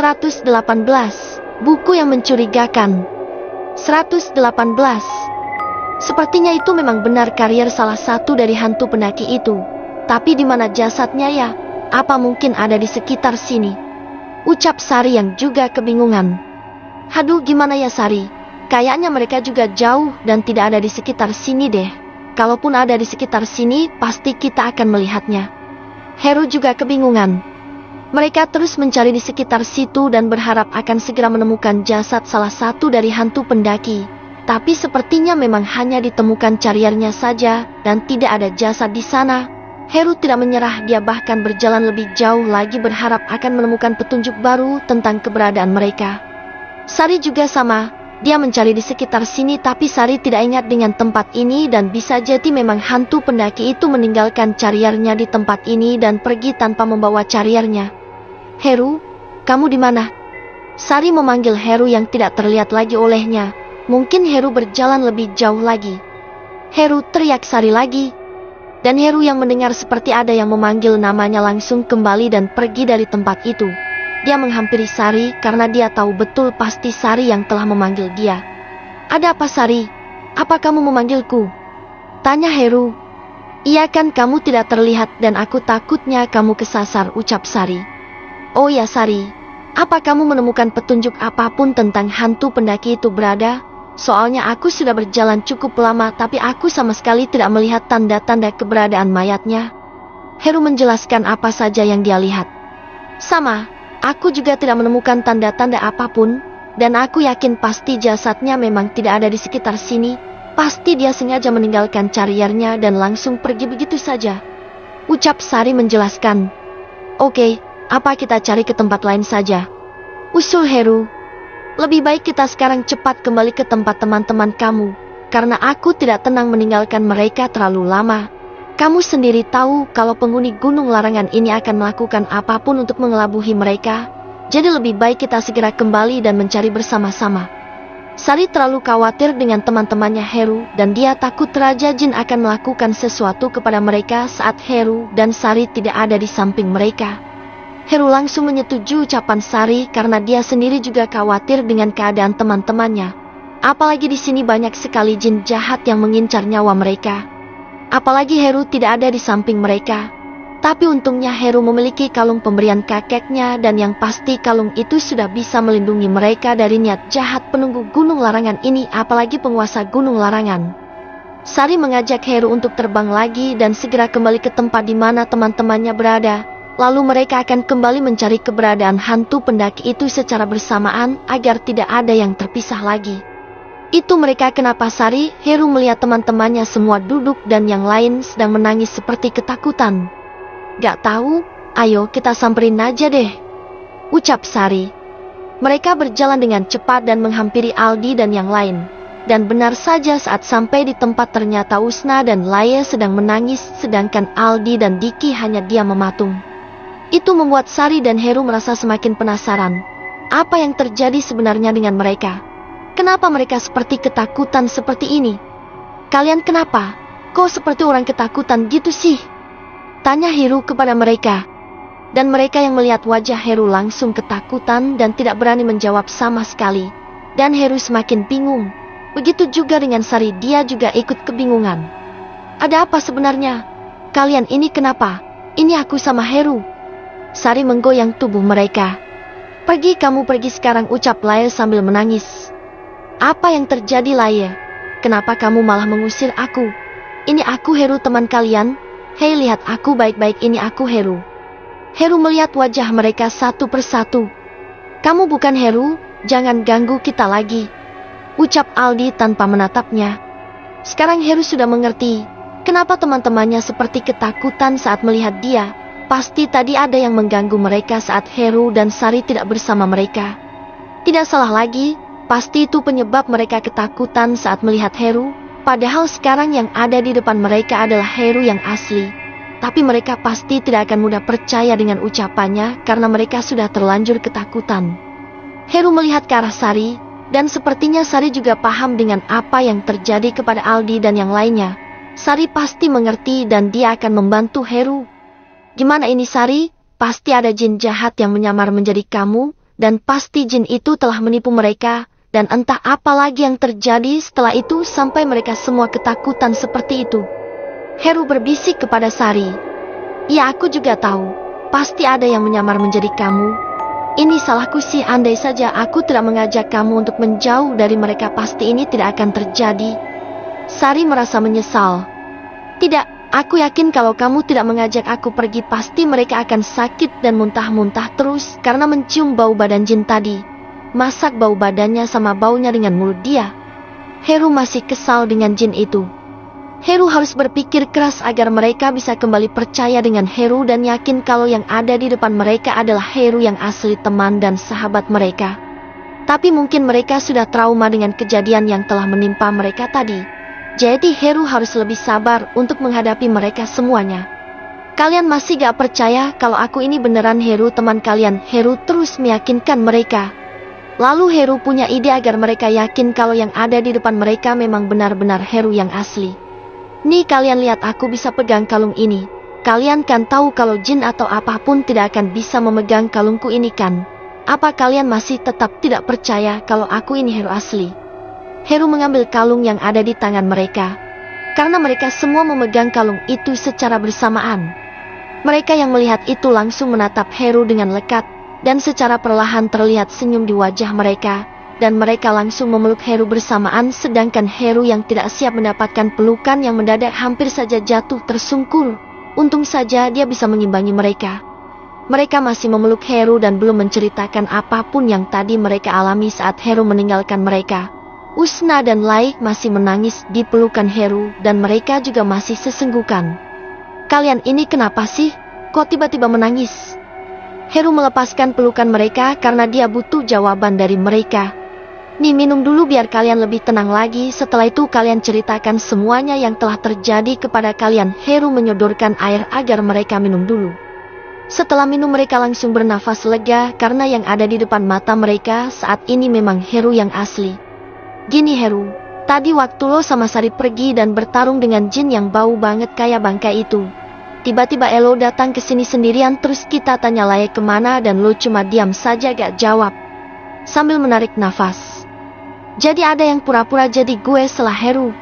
118. Buku yang mencurigakan. 118. Sepertinya itu memang benar karier salah satu dari hantu pendaki itu. Tapi di mana jasadnya ya? Apa mungkin ada di sekitar sini? Ucap Sari yang juga kebingungan. Haduh, gimana ya Sari? Kayaknya mereka juga jauh dan tidak ada di sekitar sini deh. Kalaupun ada di sekitar sini, pasti kita akan melihatnya. Heru juga kebingungan. Mereka terus mencari di sekitar situ dan berharap akan segera menemukan jasad salah satu dari hantu pendaki. Tapi sepertinya memang hanya ditemukan cariernya saja dan tidak ada jasad di sana. Heru tidak menyerah, dia bahkan berjalan lebih jauh lagi berharap akan menemukan petunjuk baru tentang keberadaan mereka. Sari juga sama, dia mencari di sekitar sini tapi Sari tidak ingat dengan tempat ini dan bisa jadi memang hantu pendaki itu meninggalkan cariernya di tempat ini dan pergi tanpa membawa cariernya. Heru, kamu di mana? Sari memanggil Heru yang tidak terlihat lagi olehnya. Mungkin Heru berjalan lebih jauh lagi. Heru, teriak Sari lagi. Dan Heru yang mendengar seperti ada yang memanggil namanya langsung kembali dan pergi dari tempat itu. Dia menghampiri Sari karena dia tahu betul pasti Sari yang telah memanggil dia. Ada apa Sari? Apa kamu memanggilku? Tanya Heru. Iya kan, kamu tidak terlihat dan aku takutnya kamu kesasar, ucap Sari. Oh ya Sari, apa kamu menemukan petunjuk apapun tentang hantu pendaki itu berada? Soalnya aku sudah berjalan cukup lama tapi aku sama sekali tidak melihat tanda-tanda keberadaan mayatnya. Heru menjelaskan apa saja yang dia lihat. Sama, aku juga tidak menemukan tanda-tanda apapun, dan aku yakin pasti jasadnya memang tidak ada di sekitar sini. Pasti dia sengaja meninggalkan cariernya dan langsung pergi begitu saja. Ucap Sari menjelaskan. Oke, apa kita cari ke tempat lain saja? Usul Heru. Lebih baik kita sekarang cepat kembali ke tempat teman-teman kamu, karena aku tidak tenang meninggalkan mereka terlalu lama. Kamu sendiri tahu kalau penghuni Gunung Larangan ini akan melakukan apapun untuk mengelabuhi mereka. Jadi lebih baik kita segera kembali dan mencari bersama-sama. Sari terlalu khawatir dengan teman-temannya Heru dan dia takut Raja Jin akan melakukan sesuatu kepada mereka saat Heru dan Sari tidak ada di samping mereka. Heru langsung menyetujui ucapan Sari karena dia sendiri juga khawatir dengan keadaan teman-temannya. Apalagi di sini banyak sekali jin jahat yang mengincar nyawa mereka. Apalagi Heru tidak ada di samping mereka. Tapi untungnya Heru memiliki kalung pemberian kakeknya dan yang pasti kalung itu sudah bisa melindungi mereka dari niat jahat penunggu Gunung Larangan ini, apalagi penguasa Gunung Larangan. Sari mengajak Heru untuk terbang lagi dan segera kembali ke tempat di mana teman-temannya berada. Lalu mereka akan kembali mencari keberadaan hantu pendaki itu secara bersamaan agar tidak ada yang terpisah lagi. Itu mereka kenapa Sari, Heru melihat teman-temannya semua duduk dan yang lain sedang menangis seperti ketakutan. Gak tahu, ayo kita samperin aja deh, ucap Sari. Mereka berjalan dengan cepat dan menghampiri Aldi dan yang lain. Dan benar saja saat sampai di tempat ternyata Usna dan Laya sedang menangis sedangkan Aldi dan Diki hanya diam mematung. Itu membuat Sari dan Heru merasa semakin penasaran. Apa yang terjadi sebenarnya dengan mereka? Kenapa mereka seperti ketakutan seperti ini? Kalian kenapa? Kok seperti orang ketakutan gitu sih? Tanya Heru kepada mereka. Dan mereka yang melihat wajah Heru langsung ketakutan dan tidak berani menjawab sama sekali. Dan Heru semakin bingung. Begitu juga dengan Sari, dia juga ikut kebingungan. Ada apa sebenarnya? Kalian ini kenapa? Ini aku sama Heru. Sari menggoyang tubuh mereka. Pergi, kamu pergi sekarang, ucap Laya sambil menangis. Apa yang terjadi Laya? Kenapa kamu malah mengusir aku? Ini aku Heru, teman kalian. Hei, lihat aku baik-baik, ini aku Heru. Heru melihat wajah mereka satu persatu. Kamu bukan Heru, jangan ganggu kita lagi, ucap Aldi tanpa menatapnya. Sekarang Heru sudah mengerti kenapa teman-temannya seperti ketakutan saat melihat dia. Pasti tadi ada yang mengganggu mereka saat Heru dan Sari tidak bersama mereka. Tidak salah lagi, pasti itu penyebab mereka ketakutan saat melihat Heru. Padahal sekarang yang ada di depan mereka adalah Heru yang asli. Tapi mereka pasti tidak akan mudah percaya dengan ucapannya karena mereka sudah terlanjur ketakutan. Heru melihat ke arah Sari, dan sepertinya Sari juga paham dengan apa yang terjadi kepada Aldi dan yang lainnya. Sari pasti mengerti dan dia akan membantu Heru. Gimana ini Sari? Pasti ada jin jahat yang menyamar menjadi kamu dan pasti jin itu telah menipu mereka, dan entah apa lagi yang terjadi setelah itu sampai mereka semua ketakutan seperti itu. Heru berbisik kepada Sari. Ya, aku juga tahu, pasti ada yang menyamar menjadi kamu. Ini salahku sih, andai saja aku tidak mengajak kamu untuk menjauh dari mereka pasti ini tidak akan terjadi. Sari merasa menyesal. Tidak, aku yakin kalau kamu tidak mengajak aku pergi pasti mereka akan sakit dan muntah-muntah terus karena mencium bau badan jin tadi. Masak bau badannya sama baunya dengan mulut dia. Heru masih kesal dengan jin itu. Heru harus berpikir keras agar mereka bisa kembali percaya dengan Heru dan yakin kalau yang ada di depan mereka adalah Heru yang asli, teman dan sahabat mereka. Tapi mungkin mereka sudah trauma dengan kejadian yang telah menimpa mereka tadi. Jadi Heru harus lebih sabar untuk menghadapi mereka semuanya. Kalian masih gak percaya kalau aku ini beneran Heru, teman kalian? Heru terus meyakinkan mereka. Lalu Heru punya ide agar mereka yakin kalau yang ada di depan mereka memang benar-benar Heru yang asli. Nih kalian lihat, aku bisa pegang kalung ini. Kalian kan tahu kalau jin atau apapun tidak akan bisa memegang kalungku ini kan? Apa kalian masih tetap tidak percaya kalau aku ini Heru asli? Heru mengambil kalung yang ada di tangan mereka. Karena mereka semua memegang kalung itu secara bersamaan. Mereka yang melihat itu langsung menatap Heru dengan lekat. Dan secara perlahan terlihat senyum di wajah mereka, dan mereka langsung memeluk Heru bersamaan, sedangkan Heru yang tidak siap mendapatkan pelukan yang mendadak hampir saja jatuh tersungkur. Untung saja dia bisa mengimbangi mereka. Mereka masih memeluk Heru dan belum menceritakan apapun yang tadi mereka alami saat Heru meninggalkan mereka. Usna dan Laik masih menangis di pelukan Heru dan mereka juga masih sesenggukan. Kalian ini kenapa sih? Kok tiba-tiba menangis? Heru melepaskan pelukan mereka karena dia butuh jawaban dari mereka. Nih, minum dulu biar kalian lebih tenang lagi. Setelah itu kalian ceritakan semuanya yang telah terjadi kepada kalian. Heru menyodorkan air agar mereka minum dulu. Setelah minum mereka langsung bernafas lega karena yang ada di depan mata mereka saat ini memang Heru yang asli. Gini Heru, tadi waktu lo sama Sari pergi dan bertarung dengan jin yang bau banget kayak bangkai itu. Tiba-tiba Elo datang ke sini sendirian, terus kita tanya Laik kemana dan lo cuma diam saja gak jawab. Sambil menarik nafas. Jadi ada yang pura-pura jadi gue selah Heru.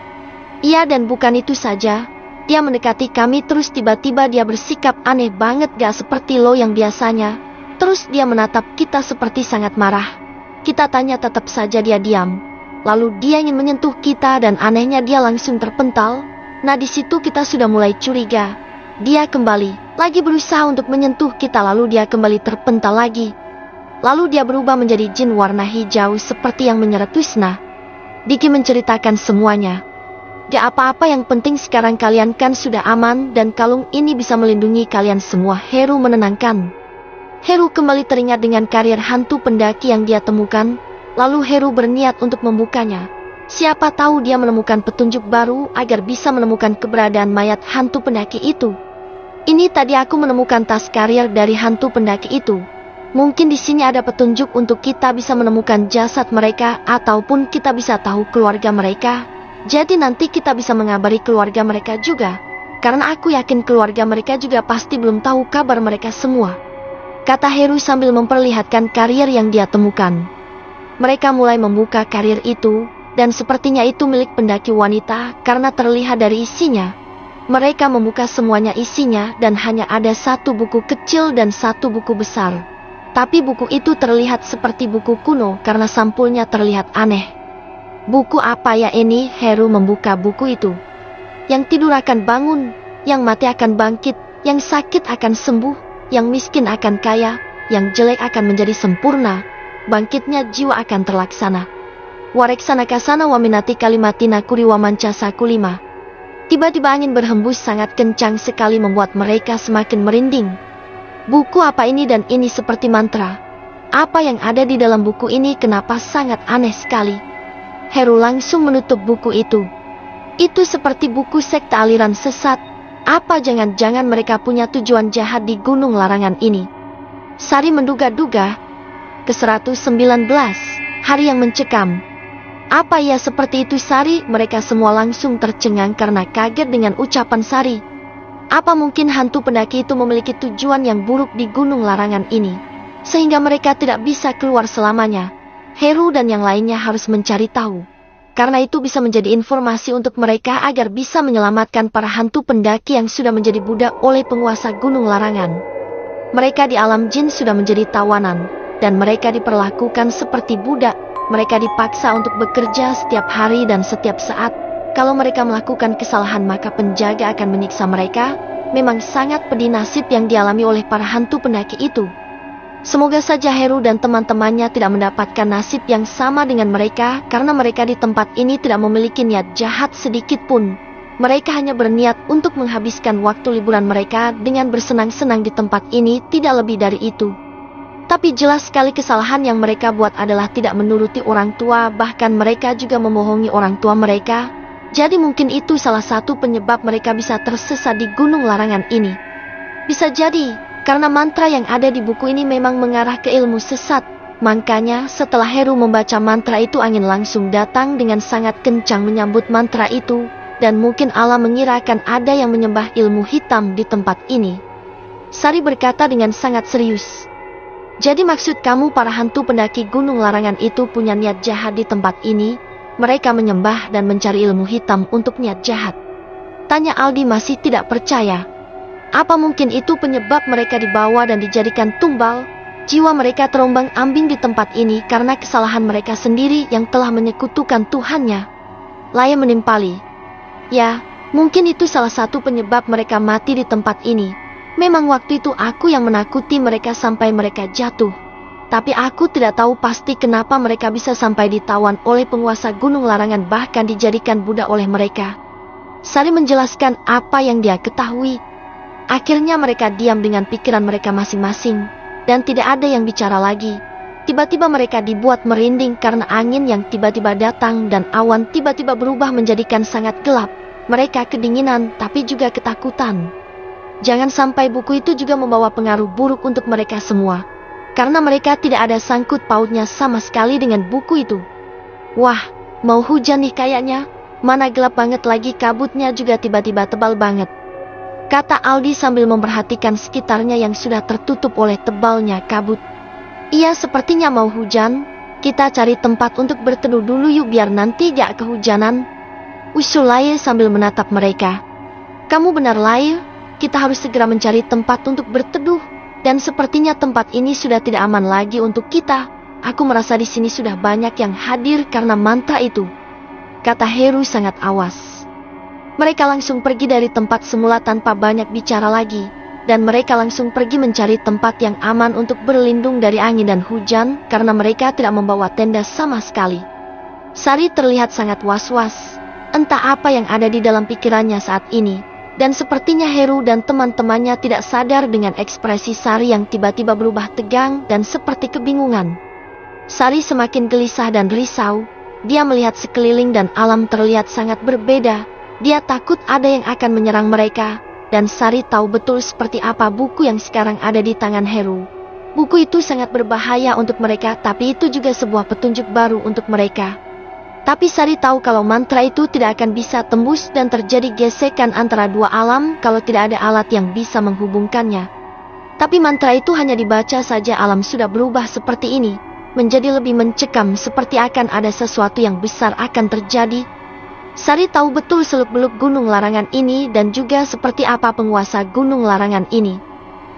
Iya, dan bukan itu saja. Dia mendekati kami terus tiba-tiba dia bersikap aneh banget gak seperti lo yang biasanya. Terus dia menatap kita seperti sangat marah. Kita tanya tetap saja dia diam. Lalu dia ingin menyentuh kita dan anehnya dia langsung terpental. Nah, di situ kita sudah mulai curiga. Dia kembali lagi berusaha untuk menyentuh kita, lalu dia kembali terpental lagi. Lalu dia berubah menjadi jin warna hijau seperti yang menyeret Usna. Diki menceritakan semuanya. Gak apa-apa, yang penting sekarang kalian kan sudah aman dan kalung ini bisa melindungi kalian semua. Heru menenangkan. Heru kembali teringat dengan karir hantu pendaki yang dia temukan. Lalu Heru berniat untuk membukanya. Siapa tahu dia menemukan petunjuk baru agar bisa menemukan keberadaan mayat hantu pendaki itu. Ini tadi aku menemukan tas karir dari hantu pendaki itu. Mungkin di sini ada petunjuk untuk kita bisa menemukan jasad mereka ataupun kita bisa tahu keluarga mereka. Jadi nanti kita bisa mengabari keluarga mereka juga. Karena aku yakin keluarga mereka juga pasti belum tahu kabar mereka semua. Kata Heru sambil memperlihatkan karir yang dia temukan. Mereka mulai membuka karir itu dan sepertinya itu milik pendaki wanita karena terlihat dari isinya. Mereka membuka semuanya isinya dan hanya ada satu buku kecil dan satu buku besar. Tapi buku itu terlihat seperti buku kuno karena sampulnya terlihat aneh. Buku apa ya ini? Heru membuka buku itu. Yang tidur akan bangun, yang mati akan bangkit, yang sakit akan sembuh, yang miskin akan kaya, yang jelek akan menjadi sempurna, bangkitnya jiwa akan terlaksana. Wareksana kasana waminati kalimatina kuri wamancasa kulima. Tiba-tiba angin berhembus sangat kencang sekali membuat mereka semakin merinding. Buku apa ini? Dan ini seperti mantra. Apa yang ada di dalam buku ini kenapa sangat aneh sekali? Heru langsung menutup buku itu. Itu seperti buku sekte aliran sesat. Apa jangan-jangan mereka punya tujuan jahat di gunung larangan ini? Sari menduga-duga. Ke-119, hari yang mencekam. Apa ya seperti itu Sari? Mereka semua langsung tercengang karena kaget dengan ucapan Sari. Apa mungkin hantu pendaki itu memiliki tujuan yang buruk di gunung larangan ini? sehingga mereka tidak bisa keluar selamanya. Heru dan yang lainnya harus mencari tahu. Karena itu bisa menjadi informasi untuk mereka agar bisa menyelamatkan para hantu pendaki yang sudah menjadi budak oleh penguasa Gunung Larangan. Mereka di alam jin sudah menjadi tawanan, dan mereka diperlakukan seperti budak. Mereka dipaksa untuk bekerja setiap hari dan setiap saat. Kalau mereka melakukan kesalahan maka penjaga akan menyiksa mereka. Memang sangat pedih nasib yang dialami oleh para hantu pendaki itu. Semoga saja Heru dan teman-temannya tidak mendapatkan nasib yang sama dengan mereka, karena mereka di tempat ini tidak memiliki niat jahat sedikit pun. Mereka hanya berniat untuk menghabiskan waktu liburan mereka dengan bersenang-senang di tempat ini, tidak lebih dari itu. Tapi jelas sekali kesalahan yang mereka buat adalah tidak menuruti orang tua, bahkan mereka juga membohongi orang tua mereka. Jadi mungkin itu salah satu penyebab mereka bisa tersesat di Gunung Larangan ini. Bisa jadi karena mantra yang ada di buku ini memang mengarah ke ilmu sesat. Makanya setelah Heru membaca mantra itu, angin langsung datang dengan sangat kencang menyambut mantra itu. Dan mungkin Allah mengirakan ada yang menyembah ilmu hitam di tempat ini. Sari berkata dengan sangat serius. Jadi maksud kamu para hantu pendaki Gunung Larangan itu punya niat jahat di tempat ini? Mereka menyembah dan mencari ilmu hitam untuk niat jahat. Tanya Aldi masih tidak percaya. Apa mungkin itu penyebab mereka dibawa dan dijadikan tumbal? Jiwa mereka terombang-ambing di tempat ini karena kesalahan mereka sendiri yang telah menyekutukan Tuhannya. Laya menimpali. Ya, mungkin itu salah satu penyebab mereka mati di tempat ini. Memang waktu itu aku yang menakuti mereka sampai mereka jatuh. Tapi aku tidak tahu pasti kenapa mereka bisa sampai ditawan oleh penguasa Gunung Larangan, bahkan dijadikan budak oleh mereka. Sari menjelaskan apa yang dia ketahui. Akhirnya mereka diam dengan pikiran mereka masing-masing, dan tidak ada yang bicara lagi. Tiba-tiba mereka dibuat merinding karena angin yang tiba-tiba datang dan awan tiba-tiba berubah menjadikan sangat gelap. Mereka kedinginan tapi juga ketakutan. Jangan sampai buku itu juga membawa pengaruh buruk untuk mereka semua, karena mereka tidak ada sangkut pautnya sama sekali dengan buku itu. Wah, mau hujan nih kayaknya. Mana gelap banget lagi, kabutnya juga tiba-tiba tebal banget, kata Aldi sambil memperhatikan sekitarnya yang sudah tertutup oleh tebalnya kabut. Iya, sepertinya mau hujan. Kita cari tempat untuk berteduh dulu yuk biar nanti gak kehujanan, usul Laye sambil menatap mereka. Kamu benar Laye, kita harus segera mencari tempat untuk berteduh. Dan sepertinya tempat ini sudah tidak aman lagi untuk kita. Aku merasa di sini sudah banyak yang hadir karena mantra itu, kata Heru sangat awas. Mereka langsung pergi dari tempat semula tanpa banyak bicara lagi, dan mereka langsung pergi mencari tempat yang aman untuk berlindung dari angin dan hujan, karena mereka tidak membawa tenda sama sekali. Sari terlihat sangat was-was, entah apa yang ada di dalam pikirannya saat ini, dan sepertinya Heru dan teman-temannya tidak sadar dengan ekspresi Sari yang tiba-tiba berubah tegang dan seperti kebingungan. Sari semakin gelisah dan risau. Dia melihat sekeliling dan alam terlihat sangat berbeda. Dia takut ada yang akan menyerang mereka, dan Sari tahu betul seperti apa buku yang sekarang ada di tangan Heru. Buku itu sangat berbahaya untuk mereka, tapi itu juga sebuah petunjuk baru untuk mereka. Tapi Sari tahu kalau mantra itu tidak akan bisa tembus dan terjadi gesekan antara dua alam kalau tidak ada alat yang bisa menghubungkannya. Tapi mantra itu hanya dibaca saja, alam sudah berubah seperti ini, menjadi lebih mencekam, seperti akan ada sesuatu yang besar akan terjadi. Sari tahu betul seluk-beluk Gunung Larangan ini dan juga seperti apa penguasa Gunung Larangan ini.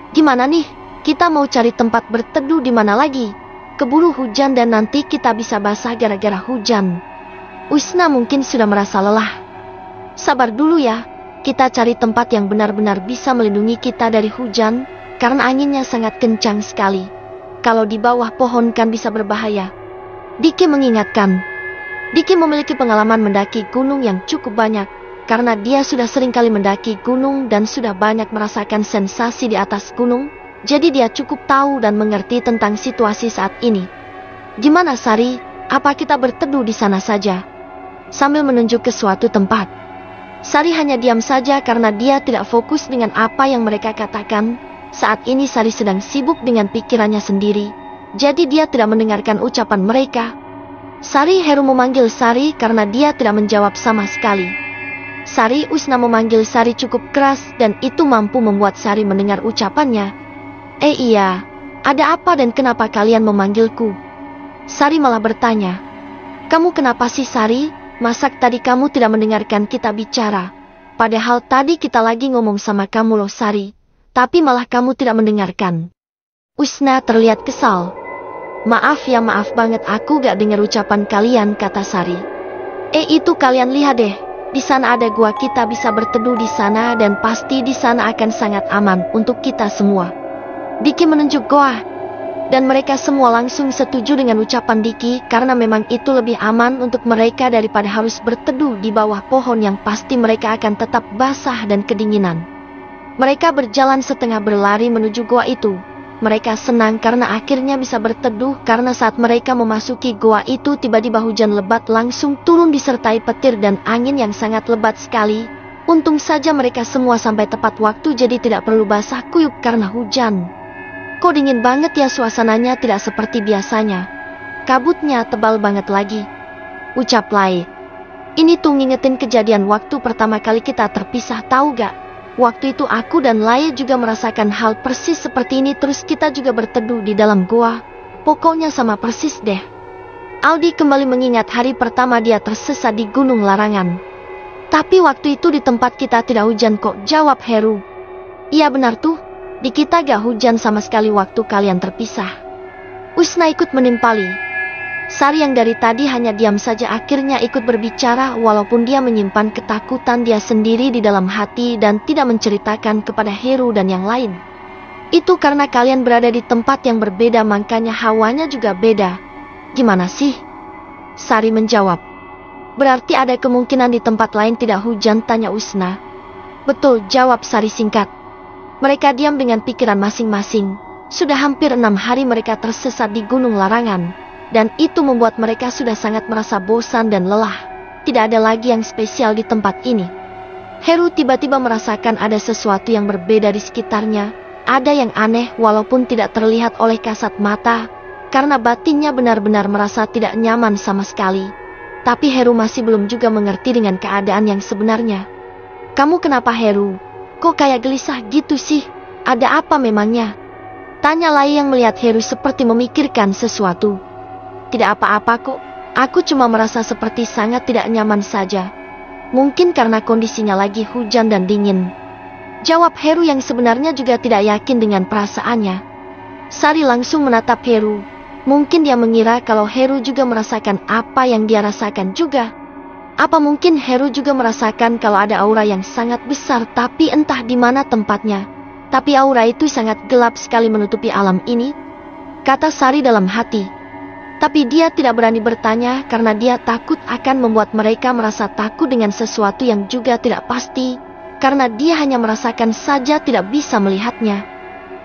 Gimana nih? Kita mau cari tempat berteduh di mana lagi? Keburu hujan dan nanti kita bisa basah gara-gara hujan. Usna mungkin sudah merasa lelah. Sabar dulu ya, kita cari tempat yang benar-benar bisa melindungi kita dari hujan, karena anginnya sangat kencang sekali. Kalau di bawah pohon kan bisa berbahaya. Diki mengingatkan. Diki memiliki pengalaman mendaki gunung yang cukup banyak, karena dia sudah sering kali mendaki gunung dan sudah banyak merasakan sensasi di atas gunung, jadi dia cukup tahu dan mengerti tentang situasi saat ini. Gimana Sari, apa kita berteduh di sana saja? Sambil menunjuk ke suatu tempat. Sari hanya diam saja karena dia tidak fokus dengan apa yang mereka katakan. Saat ini Sari sedang sibuk dengan pikirannya sendiri, jadi dia tidak mendengarkan ucapan mereka. Sari, Heru memanggil Sari karena dia tidak menjawab sama sekali. Sari, Usna memanggil Sari cukup keras dan itu mampu membuat Sari mendengar ucapannya. Iya, Ada apa dan kenapa kalian memanggilku? Sari malah bertanya. Kamu kenapa sih Sari? Masak tadi kamu tidak mendengarkan kita bicara? Padahal tadi kita lagi ngomong sama kamu loh Sari. Tapi malah kamu tidak mendengarkan. Usna terlihat kesal. Maaf ya, maaf banget aku gak dengar ucapan kalian, kata Sari. Itu kalian lihat deh. Di sana ada gua, kita bisa berteduh di sana dan pasti di sana akan sangat aman untuk kita semua. Diki menunjuk gua. Dan mereka semua langsung setuju dengan ucapan Diki karena memang itu lebih aman untuk mereka daripada harus berteduh di bawah pohon yang pasti mereka akan tetap basah dan kedinginan. Mereka berjalan setengah berlari menuju gua itu. Mereka senang karena akhirnya bisa berteduh karena saat mereka memasuki gua itu tiba-tiba hujan lebat langsung turun disertai petir dan angin yang sangat lebat sekali. Untung saja mereka semua sampai tepat waktu jadi tidak perlu basah kuyup karena hujan. Kok dingin banget ya suasananya, tidak seperti biasanya. Kabutnya tebal banget lagi. Ucap Lai. Ini tuh ngingetin kejadian waktu pertama kali kita terpisah, tahu gak? Waktu itu aku dan Lai juga merasakan hal persis seperti ini, terus kita juga berteduh di dalam gua. Pokoknya sama persis deh. Aldi kembali mengingat hari pertama dia tersesat di Gunung Larangan. Tapi waktu itu di tempat kita tidak hujan kok, jawab Heru. Iya benar tuh, di kita gak hujan sama sekali waktu kalian terpisah. Usna ikut menimpali. Sari yang dari tadi hanya diam saja akhirnya ikut berbicara walaupun dia menyimpan ketakutan dia sendiri di dalam hati dan tidak menceritakan kepada Heru dan yang lain. Itu karena kalian berada di tempat yang berbeda makanya hawanya juga beda. Gimana sih? Sari menjawab. Berarti ada kemungkinan di tempat lain tidak hujan, tanya Usna. Betul, jawab Sari singkat. Mereka diam dengan pikiran masing-masing. Sudah hampir 6 hari mereka tersesat di Gunung Larangan. Dan itu membuat mereka sudah sangat merasa bosan dan lelah. Tidak ada lagi yang spesial di tempat ini. Heru tiba-tiba merasakan ada sesuatu yang berbeda di sekitarnya. Ada yang aneh walaupun tidak terlihat oleh kasat mata. Karena batinnya benar-benar merasa tidak nyaman sama sekali. Tapi Heru masih belum juga mengerti dengan keadaan yang sebenarnya. Kamu kenapa Heru? Kok kayak gelisah gitu sih? Ada apa memangnya? Tanya Lai yang melihat Heru seperti memikirkan sesuatu. Tidak apa-apa kok, aku cuma merasa seperti sangat tidak nyaman saja. Mungkin karena kondisinya lagi hujan dan dingin. Jawab Heru yang sebenarnya juga tidak yakin dengan perasaannya. Sari langsung menatap Heru. Mungkin dia mengira kalau Heru juga merasakan apa yang dia rasakan juga. Apa mungkin Heru juga merasakan kalau ada aura yang sangat besar tapi entah di mana tempatnya. Tapi aura itu sangat gelap sekali menutupi alam ini, kata Sari dalam hati. Tapi dia tidak berani bertanya karena dia takut akan membuat mereka merasa takut dengan sesuatu yang juga tidak pasti. Karena dia hanya merasakan saja tidak bisa melihatnya.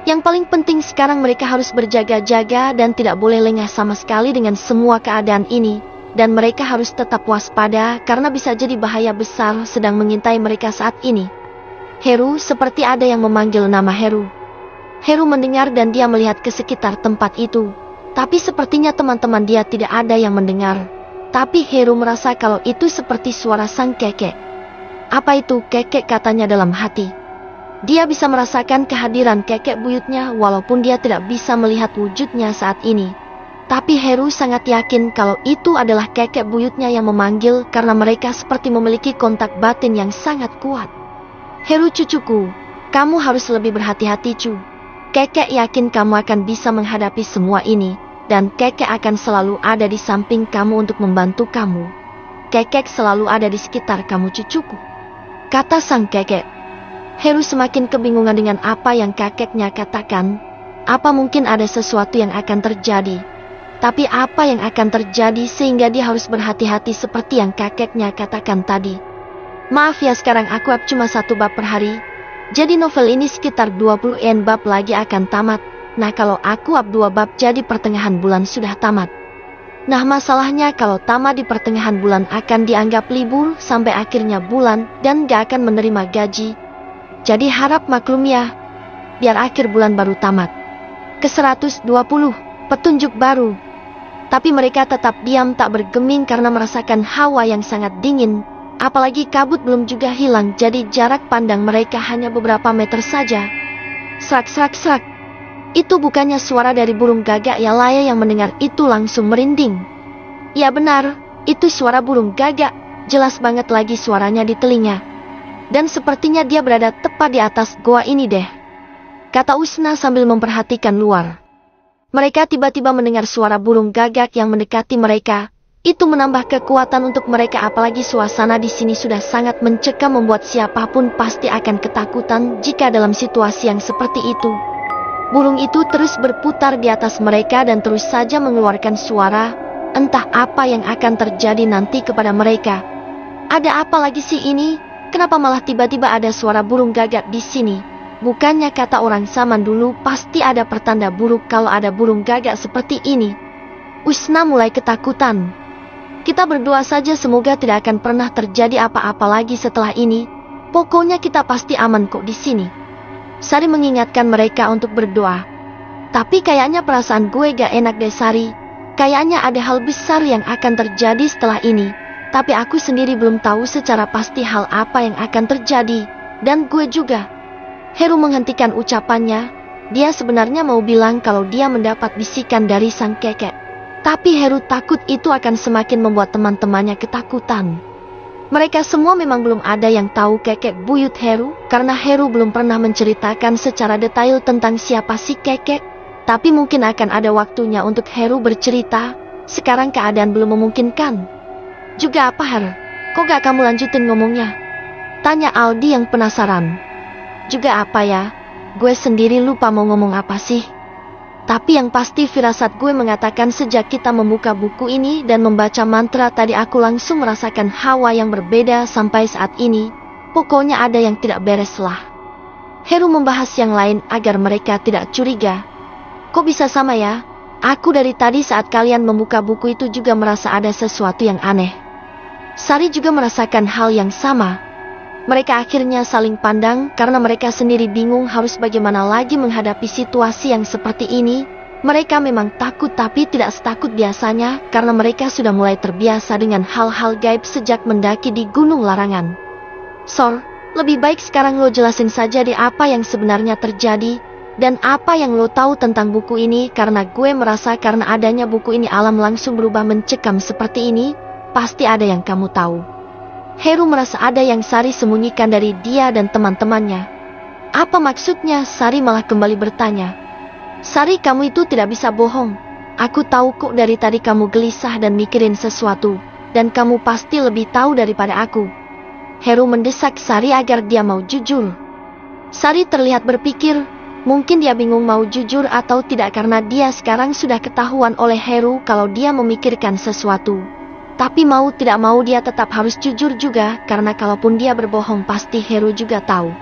Yang paling penting sekarang mereka harus berjaga-jaga dan tidak boleh lengah sama sekali dengan semua keadaan ini. Dan mereka harus tetap waspada karena bisa jadi bahaya besar sedang mengintai mereka saat ini. Heru, seperti ada yang memanggil nama Heru. Heru mendengar dan dia melihat ke sekitar tempat itu. Tapi sepertinya teman-teman dia tidak ada yang mendengar. Tapi Heru merasa kalau itu seperti suara sang kekek. Apa itu kekek, katanya dalam hati. Dia bisa merasakan kehadiran kekek buyutnya walaupun dia tidak bisa melihat wujudnya saat ini. Tapi Heru sangat yakin kalau itu adalah kekek buyutnya yang memanggil karena mereka seperti memiliki kontak batin yang sangat kuat. Heru cucuku, kamu harus lebih berhati-hati cu. Kekek yakin kamu akan bisa menghadapi semua ini. Dan kekek akan selalu ada di samping kamu untuk membantu kamu. Kekek selalu ada di sekitar kamu cucuku, kata sang kekek. Heru semakin kebingungan dengan apa yang kakeknya katakan. Apa mungkin ada sesuatu yang akan terjadi? Tapi apa yang akan terjadi sehingga dia harus berhati-hati seperti yang kakeknya katakan tadi? Maaf ya, sekarang aku up cuma 1 bab per hari. Jadi novel ini sekitar 20 bab lagi akan tamat. Nah kalau aku up 2 bab jadi pertengahan bulan sudah tamat. Nah masalahnya kalau tamat di pertengahan bulan akan dianggap libur sampai akhirnya bulan dan gak akan menerima gaji. Jadi harap maklum ya. Biar akhir bulan baru tamat. Ke 120, petunjuk baru. Tapi mereka tetap diam tak bergeming karena merasakan hawa yang sangat dingin. Apalagi kabut belum juga hilang jadi jarak pandang mereka hanya beberapa meter saja. Serak serak serak. Itu bukannya suara dari burung gagak ya? Laya yang mendengar itu langsung merinding. Ya benar, itu suara burung gagak, jelas banget lagi suaranya di telinga. Dan sepertinya dia berada tepat di atas goa ini deh, kata Usna sambil memperhatikan luar. Mereka tiba-tiba mendengar suara burung gagak yang mendekati mereka. Itu menambah kekuatan untuk mereka, apalagi suasana di sini sudah sangat mencekam membuat siapapun pasti akan ketakutan jika dalam situasi yang seperti itu. Burung itu terus berputar di atas mereka dan terus saja mengeluarkan suara. Entah apa yang akan terjadi nanti kepada mereka. Ada apa lagi sih ini? Kenapa malah tiba-tiba ada suara burung gagak di sini? Bukannya kata orang zaman dulu pasti ada pertanda buruk kalau ada burung gagak seperti ini? Usna mulai ketakutan. Kita berdoa saja semoga tidak akan pernah terjadi apa-apa lagi setelah ini. Pokoknya kita pasti aman kok di sini. Sari mengingatkan mereka untuk berdoa. Tapi kayaknya perasaan gue gak enak deh Sari. Kayaknya ada hal besar yang akan terjadi setelah ini. Tapi aku sendiri belum tahu secara pasti hal apa yang akan terjadi. Dan gue juga. Heru menghentikan ucapannya. Dia sebenarnya mau bilang kalau dia mendapat bisikan dari sang kekek. Tapi Heru takut itu akan semakin membuat teman-temannya ketakutan. Mereka semua memang belum ada yang tahu kekek buyut Heru, karena Heru belum pernah menceritakan secara detail tentang siapa si kekek. Tapi mungkin akan ada waktunya untuk Heru bercerita. Sekarang keadaan belum memungkinkan. Juga apa Heru? Kok gak kamu lanjutin ngomongnya? Tanya Aldi yang penasaran. Juga apa ya? Gue sendiri lupa mau ngomong apa sih. Tapi yang pasti firasat gue mengatakan sejak kita membuka buku ini dan membaca mantra tadi aku langsung merasakan hawa yang berbeda sampai saat ini. Pokoknya ada yang tidak beres lah. Heru membahas yang lain agar mereka tidak curiga. Kok bisa sama ya? Aku dari tadi saat kalian membuka buku itu juga merasa ada sesuatu yang aneh. Sari juga merasakan hal yang sama. Mereka akhirnya saling pandang karena mereka sendiri bingung harus bagaimana lagi menghadapi situasi yang seperti ini. Mereka memang takut tapi tidak setakut biasanya karena mereka sudah mulai terbiasa dengan hal-hal gaib sejak mendaki di Gunung Larangan. Sor, lebih baik sekarang lo jelasin saja deh apa yang sebenarnya terjadi dan apa yang lo tahu tentang buku ini, karena gue merasa karena adanya buku ini alam langsung berubah mencekam seperti ini. Pasti ada yang kamu tahu. Heru merasa ada yang Sari sembunyikan dari dia dan teman-temannya. Apa maksudnya? Sari malah kembali bertanya. Sari, kamu itu tidak bisa bohong. Aku tahu kok dari tadi kamu gelisah dan mikirin sesuatu. Dan kamu pasti lebih tahu daripada aku. Heru mendesak Sari agar dia mau jujur. Sari terlihat berpikir. Mungkin dia bingung mau jujur atau tidak karena dia sekarang sudah ketahuan oleh Heru kalau dia memikirkan sesuatu. Tapi mau tidak mau dia tetap harus jujur juga, karena kalaupun dia berbohong pasti Heru juga tahu.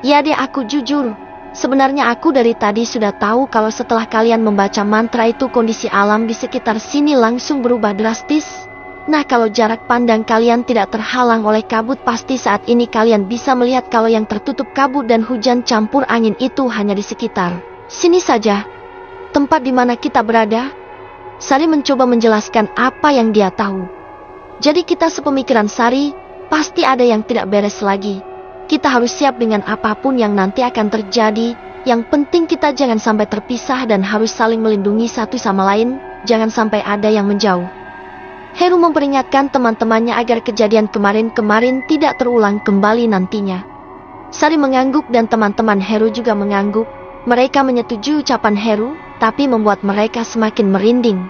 Ya deh, aku jujur. Sebenarnya aku dari tadi sudah tahu kalau setelah kalian membaca mantra itu kondisi alam di sekitar sini langsung berubah drastis. Nah, kalau jarak pandang kalian tidak terhalang oleh kabut, pasti saat ini kalian bisa melihat kalau yang tertutup kabut dan hujan campur angin itu hanya di sekitar sini saja. Tempat di mana kita berada. Sari mencoba menjelaskan apa yang dia tahu. Jadi kita sepemikiran Sari, pasti ada yang tidak beres lagi. Kita harus siap dengan apapun yang nanti akan terjadi. Yang penting kita jangan sampai terpisah dan harus saling melindungi satu sama lain. Jangan sampai ada yang menjauh. Heru memperingatkan teman-temannya agar kejadian kemarin-kemarin tidak terulang kembali nantinya. Sari mengangguk dan teman-teman Heru juga mengangguk. Mereka menyetujui ucapan Heru, tapi membuat mereka semakin merinding.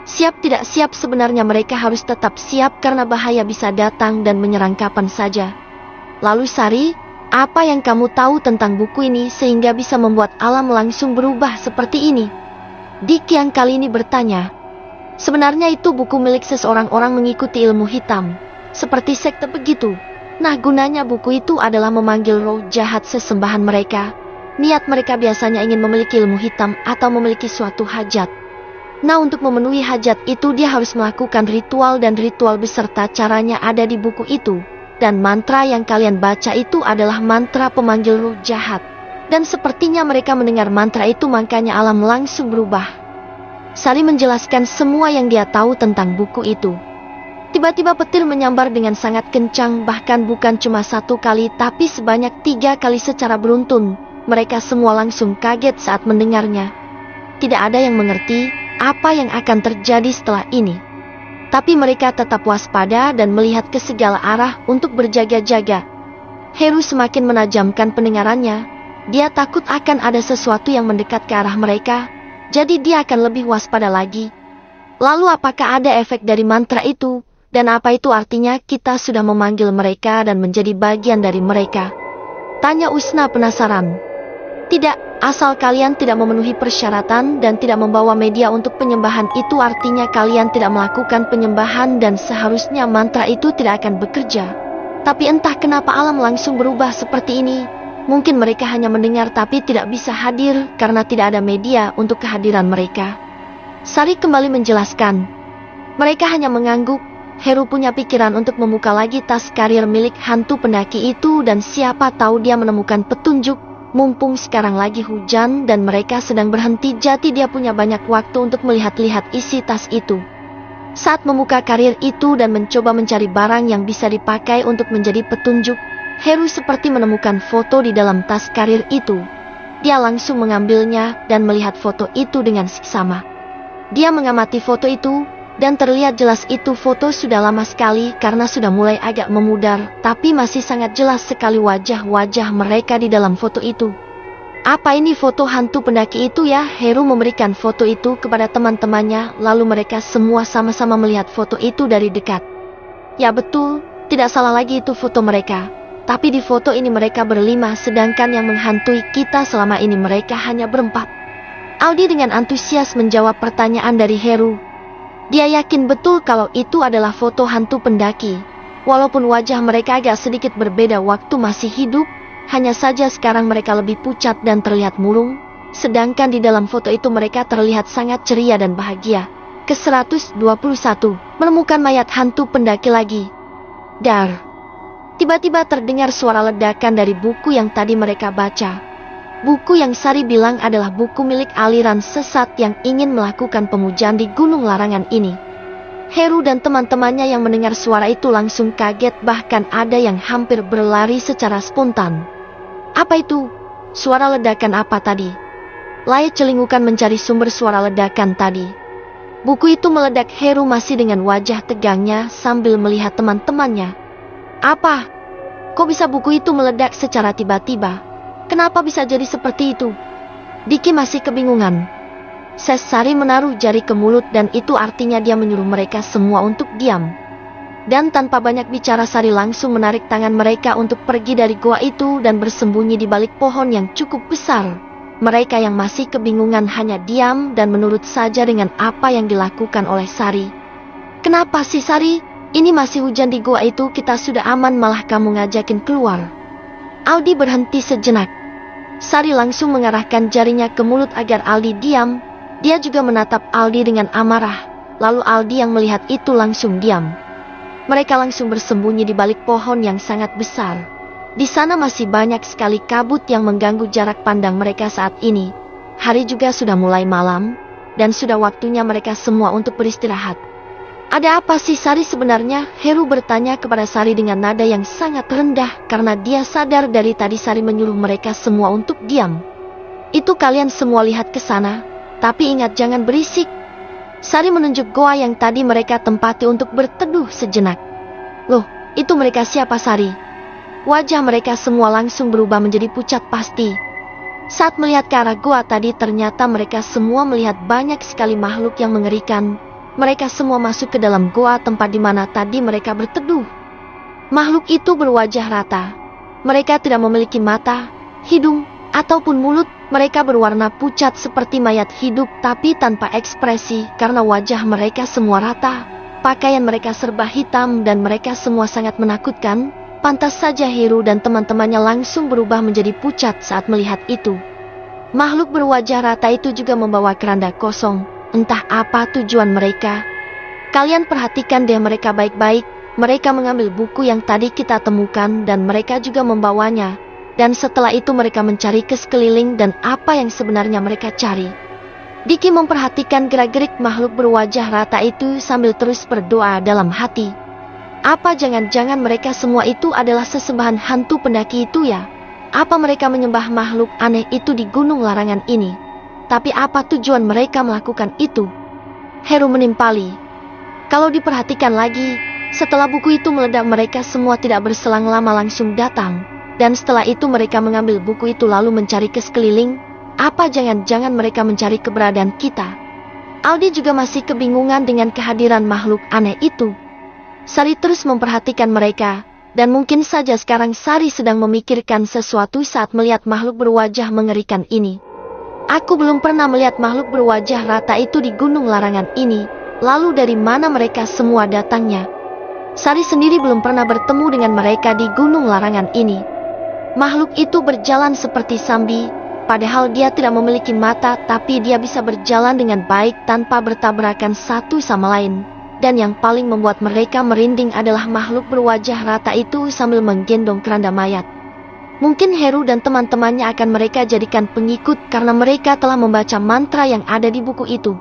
Siap tidak siap, sebenarnya mereka harus tetap siap karena bahaya bisa datang dan menyerang kapan saja. Lalu Sari, apa yang kamu tahu tentang buku ini sehingga bisa membuat alam langsung berubah seperti ini? Dik yang kali ini bertanya. Sebenarnya itu buku milik seseorang orang mengikuti ilmu hitam, seperti sekte begitu. Nah, gunanya buku itu adalah memanggil roh jahat sesembahan mereka. Niat mereka biasanya ingin memiliki ilmu hitam atau memiliki suatu hajat. Nah, untuk memenuhi hajat itu dia harus melakukan ritual dan ritual beserta caranya ada di buku itu. Dan mantra yang kalian baca itu adalah mantra pemanggil roh jahat. Dan sepertinya mereka mendengar mantra itu makanya alam langsung berubah. Sari menjelaskan semua yang dia tahu tentang buku itu. Tiba-tiba petir menyambar dengan sangat kencang, bahkan bukan cuma 1 kali tapi sebanyak 3 kali secara beruntun. mereka semua langsung kaget saat mendengarnya. Tidak ada yang mengerti apa yang akan terjadi setelah ini. Tapi mereka tetap waspada dan melihat ke segala arah untuk berjaga-jaga. Heru semakin menajamkan pendengarannya. Dia takut akan ada sesuatu yang mendekat ke arah mereka, jadi dia akan lebih waspada lagi. Lalu apakah ada efek dari mantra itu? Dan apa itu artinya kita sudah memanggil mereka dan menjadi bagian dari mereka? Tanya Usna penasaran. Tidak, asal kalian tidak memenuhi persyaratan dan tidak membawa media untuk penyembahan itu artinya kalian tidak melakukan penyembahan dan seharusnya mantra itu tidak akan bekerja. Tapi entah kenapa alam langsung berubah seperti ini. Mungkin mereka hanya mendengar tapi tidak bisa hadir karena tidak ada media untuk kehadiran mereka. Sari kembali menjelaskan. Mereka hanya mengangguk. Heru punya pikiran untuk membuka lagi tas karir milik hantu pendaki itu dan siapa tahu dia menemukan petunjuk. Mumpung sekarang lagi hujan dan mereka sedang berhenti, jadi dia punya banyak waktu untuk melihat-lihat isi tas itu. Saat membuka karir itu dan mencoba mencari barang yang bisa dipakai untuk menjadi petunjuk, Heru seperti menemukan foto di dalam tas karir itu. Dia langsung mengambilnya dan melihat foto itu dengan seksama. Dia mengamati foto itu, dan terlihat jelas itu foto sudah lama sekali karena sudah mulai agak memudar, tapi masih sangat jelas sekali wajah-wajah mereka di dalam foto itu. Apa ini foto hantu pendaki itu ya? Heru memberikan foto itu kepada teman-temannya, lalu mereka semua sama-sama melihat foto itu dari dekat. Ya betul, tidak salah lagi itu foto mereka. Tapi di foto ini mereka berlima, sedangkan yang menghantui kita selama ini mereka hanya berempat. Aldi dengan antusias menjawab pertanyaan dari Heru. Dia yakin betul kalau itu adalah foto hantu pendaki. Walaupun wajah mereka agak sedikit berbeda waktu masih hidup, hanya saja sekarang mereka lebih pucat dan terlihat murung, sedangkan di dalam foto itu mereka terlihat sangat ceria dan bahagia. Ke-121, menemukan mayat hantu pendaki lagi. Dar. Tiba-tiba terdengar suara ledakan dari buku yang tadi mereka baca. Buku yang Sari bilang adalah buku milik aliran sesat yang ingin melakukan pemujaan di Gunung Larangan ini. Heru dan teman-temannya yang mendengar suara itu langsung kaget, bahkan ada yang hampir berlari secara spontan. Apa itu? Suara ledakan apa tadi? Lai celingukan mencari sumber suara ledakan tadi. Buku itu meledak. Heru masih dengan wajah tegangnya sambil melihat teman-temannya. Apa? Kok bisa buku itu meledak secara tiba-tiba? Kenapa bisa jadi seperti itu? Diki masih kebingungan. Sari menaruh jari ke mulut dan itu artinya dia menyuruh mereka semua untuk diam. Dan tanpa banyak bicara Sari langsung menarik tangan mereka untuk pergi dari goa itu dan bersembunyi di balik pohon yang cukup besar. Mereka yang masih kebingungan hanya diam dan menurut saja dengan apa yang dilakukan oleh Sari. Kenapa sih Sari? Ini masih hujan di goa itu, kita sudah aman malah kamu ngajakin keluar. Aldi berhenti sejenak. Sari langsung mengarahkan jarinya ke mulut agar Aldi diam. Dia juga menatap Aldi dengan amarah. Lalu Aldi yang melihat itu langsung diam. Mereka langsung bersembunyi di balik pohon yang sangat besar. Di sana masih banyak sekali kabut yang mengganggu jarak pandang mereka saat ini. Hari juga sudah mulai malam, dan sudah waktunya mereka semua untuk beristirahat. Ada apa sih Sari sebenarnya? Heru bertanya kepada Sari dengan nada yang sangat rendah karena dia sadar dari tadi Sari menyuruh mereka semua untuk diam. Itu kalian semua lihat ke sana, tapi ingat jangan berisik. Sari menunjuk goa yang tadi mereka tempati untuk berteduh sejenak. Loh, itu mereka siapa Sari? Wajah mereka semua langsung berubah menjadi pucat pasti. Saat melihat ke arah goa tadi ternyata mereka semua melihat banyak sekali makhluk yang mengerikan. Mereka semua masuk ke dalam goa tempat di mana tadi mereka berteduh. Makhluk itu berwajah rata. Mereka tidak memiliki mata, hidung, ataupun mulut. Mereka berwarna pucat seperti mayat hidup tapi tanpa ekspresi karena wajah mereka semua rata. Pakaian mereka serba hitam dan mereka semua sangat menakutkan. Pantas saja Heru dan teman-temannya langsung berubah menjadi pucat saat melihat itu. Makhluk berwajah rata itu juga membawa keranda kosong. Entah apa tujuan mereka. Kalian perhatikan deh mereka baik-baik. Mereka mengambil buku yang tadi kita temukan dan mereka juga membawanya. Dan setelah itu mereka mencari ke sekeliling dan apa yang sebenarnya mereka cari. Diki memperhatikan gerak-gerik makhluk berwajah rata itu sambil terus berdoa dalam hati. Apa jangan-jangan mereka semua itu adalah sesembahan hantu pendaki itu ya? Apa mereka menyembah makhluk aneh itu di gunung larangan ini? Tapi apa tujuan mereka melakukan itu? Heru menimpali. Kalau diperhatikan lagi, setelah buku itu meledak mereka semua tidak berselang lama langsung datang. Dan setelah itu mereka mengambil buku itu lalu mencari ke sekeliling. Apa jangan-jangan mereka mencari keberadaan kita? Aldi juga masih kebingungan dengan kehadiran makhluk aneh itu. Sari terus memperhatikan mereka. Dan mungkin saja sekarang Sari sedang memikirkan sesuatu saat melihat makhluk berwajah mengerikan ini. Aku belum pernah melihat makhluk berwajah rata itu di gunung larangan ini. Lalu dari mana mereka semua datangnya? Sari sendiri belum pernah bertemu dengan mereka di gunung larangan ini. Makhluk itu berjalan seperti Sambi, padahal dia tidak memiliki mata, tapi dia bisa berjalan dengan baik tanpa bertabrakan satu sama lain. Dan yang paling membuat mereka merinding adalah makhluk berwajah rata itu sambil menggendong keranda mayat. Mungkin Heru dan teman-temannya akan mereka jadikan pengikut karena mereka telah membaca mantra yang ada di buku itu.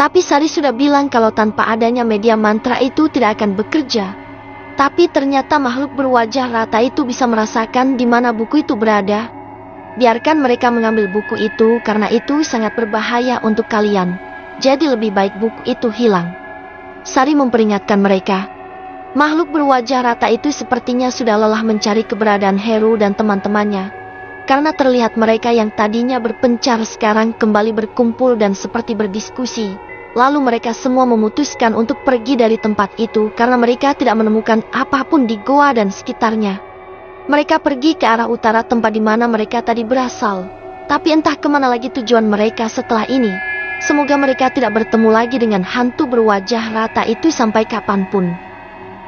Tapi Sari sudah bilang kalau tanpa adanya media mantra itu tidak akan bekerja. Tapi ternyata makhluk berwajah rata itu bisa merasakan di mana buku itu berada. Biarkan mereka mengambil buku itu karena itu sangat berbahaya untuk kalian. Jadi lebih baik buku itu hilang. Sari memperingatkan mereka. Makhluk berwajah rata itu sepertinya sudah lelah mencari keberadaan Heru dan teman-temannya. Karena terlihat mereka yang tadinya berpencar sekarang kembali berkumpul dan seperti berdiskusi. Lalu mereka semua memutuskan untuk pergi dari tempat itu karena mereka tidak menemukan apapun di goa dan sekitarnya. Mereka pergi ke arah utara tempat di mana mereka tadi berasal. Tapi entah kemana lagi tujuan mereka setelah ini. Semoga mereka tidak bertemu lagi dengan hantu berwajah rata itu sampai kapanpun.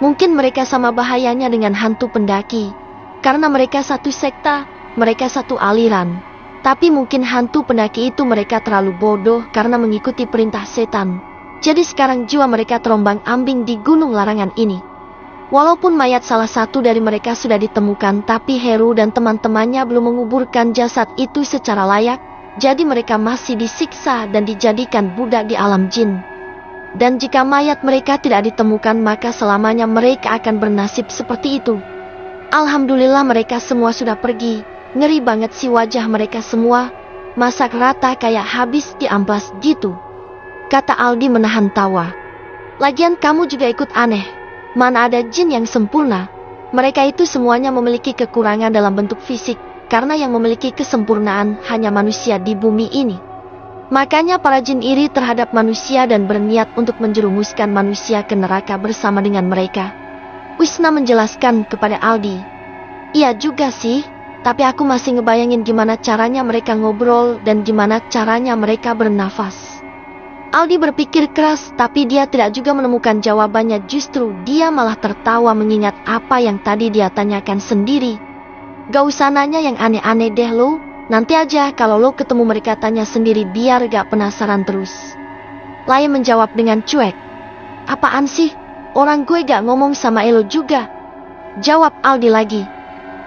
Mungkin mereka sama bahayanya dengan hantu pendaki. Karena mereka satu sekta. Mereka satu aliran. Tapi mungkin hantu pendaki itu mereka terlalu bodoh karena mengikuti perintah setan. Jadi sekarang jiwa mereka terombang-ambing di gunung larangan ini. Walaupun mayat salah satu dari mereka sudah ditemukan, tapi Heru dan teman-temannya belum menguburkan jasad itu secara layak. Jadi mereka masih disiksa dan dijadikan budak di alam jin. Dan jika mayat mereka tidak ditemukan, maka selamanya mereka akan bernasib seperti itu. Alhamdulillah mereka semua sudah pergi. Ngeri banget sih wajah mereka semua, masak rata kayak habis diamplas gitu. Kata Aldi menahan tawa. Lagian kamu juga ikut aneh. Mana ada jin yang sempurna? Mereka itu semuanya memiliki kekurangan dalam bentuk fisik, karena yang memiliki kesempurnaan hanya manusia di bumi ini. Makanya para jin iri terhadap manusia dan berniat untuk menjerumuskan manusia ke neraka bersama dengan mereka. Wisna menjelaskan kepada Aldi. Iya juga sih. Tapi aku masih ngebayangin gimana caranya mereka ngobrol dan gimana caranya mereka bernafas. Aldi berpikir keras tapi dia tidak juga menemukan jawabannya, justru dia malah tertawa mengingat apa yang tadi dia tanyakan sendiri. Gak usah nanya yang aneh-aneh deh lo, nanti aja kalau lo ketemu mereka tanya sendiri biar gak penasaran terus. Lai menjawab dengan cuek. Apaan sih? Orang gue gak ngomong sama elo juga. Jawab Aldi lagi.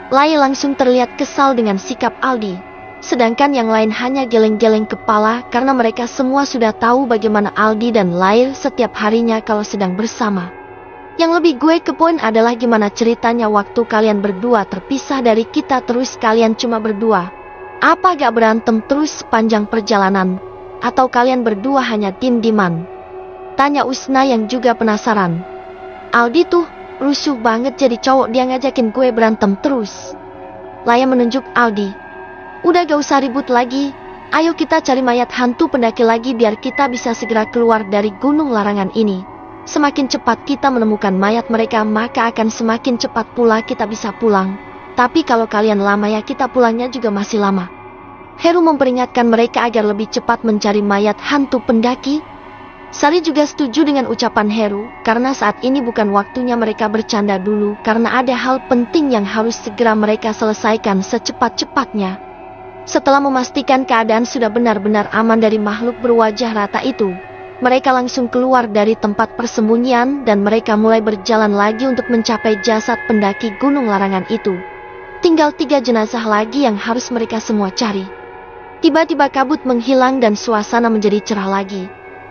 Lai langsung terlihat kesal dengan sikap Aldi. Sedangkan yang lain hanya geleng-geleng kepala karena mereka semua sudah tahu bagaimana Aldi dan Lai setiap harinya kalau sedang bersama. Yang lebih gue kepoin adalah gimana ceritanya waktu kalian berdua terpisah dari kita terus kalian cuma berdua. Apa gak berantem terus sepanjang perjalanan? Atau kalian berdua hanya dim-diman? Tanya Usna yang juga penasaran. Aldi tuh rusuh banget jadi cowok dia ngajakin gue berantem terus. Laya menunjuk Aldi. Udah gak usah ribut lagi. Ayo kita cari mayat hantu pendaki lagi biar kita bisa segera keluar dari gunung larangan ini. Semakin cepat kita menemukan mayat mereka maka akan semakin cepat pula kita bisa pulang. Tapi kalau kalian lama ya kita pulangnya juga masih lama. Heru memperingatkan mereka agar lebih cepat mencari mayat hantu pendaki. Sari juga setuju dengan ucapan Heru, karena saat ini bukan waktunya mereka bercanda dulu, karena ada hal penting yang harus segera mereka selesaikan secepat-cepatnya. Setelah memastikan keadaan sudah benar-benar aman dari makhluk berwajah rata itu, mereka langsung keluar dari tempat persembunyian dan mereka mulai berjalan lagi untuk mencapai jasad pendaki gunung larangan itu. Tinggal 3 jenazah lagi yang harus mereka semua cari. Tiba-tiba kabut menghilang dan suasana menjadi cerah lagi.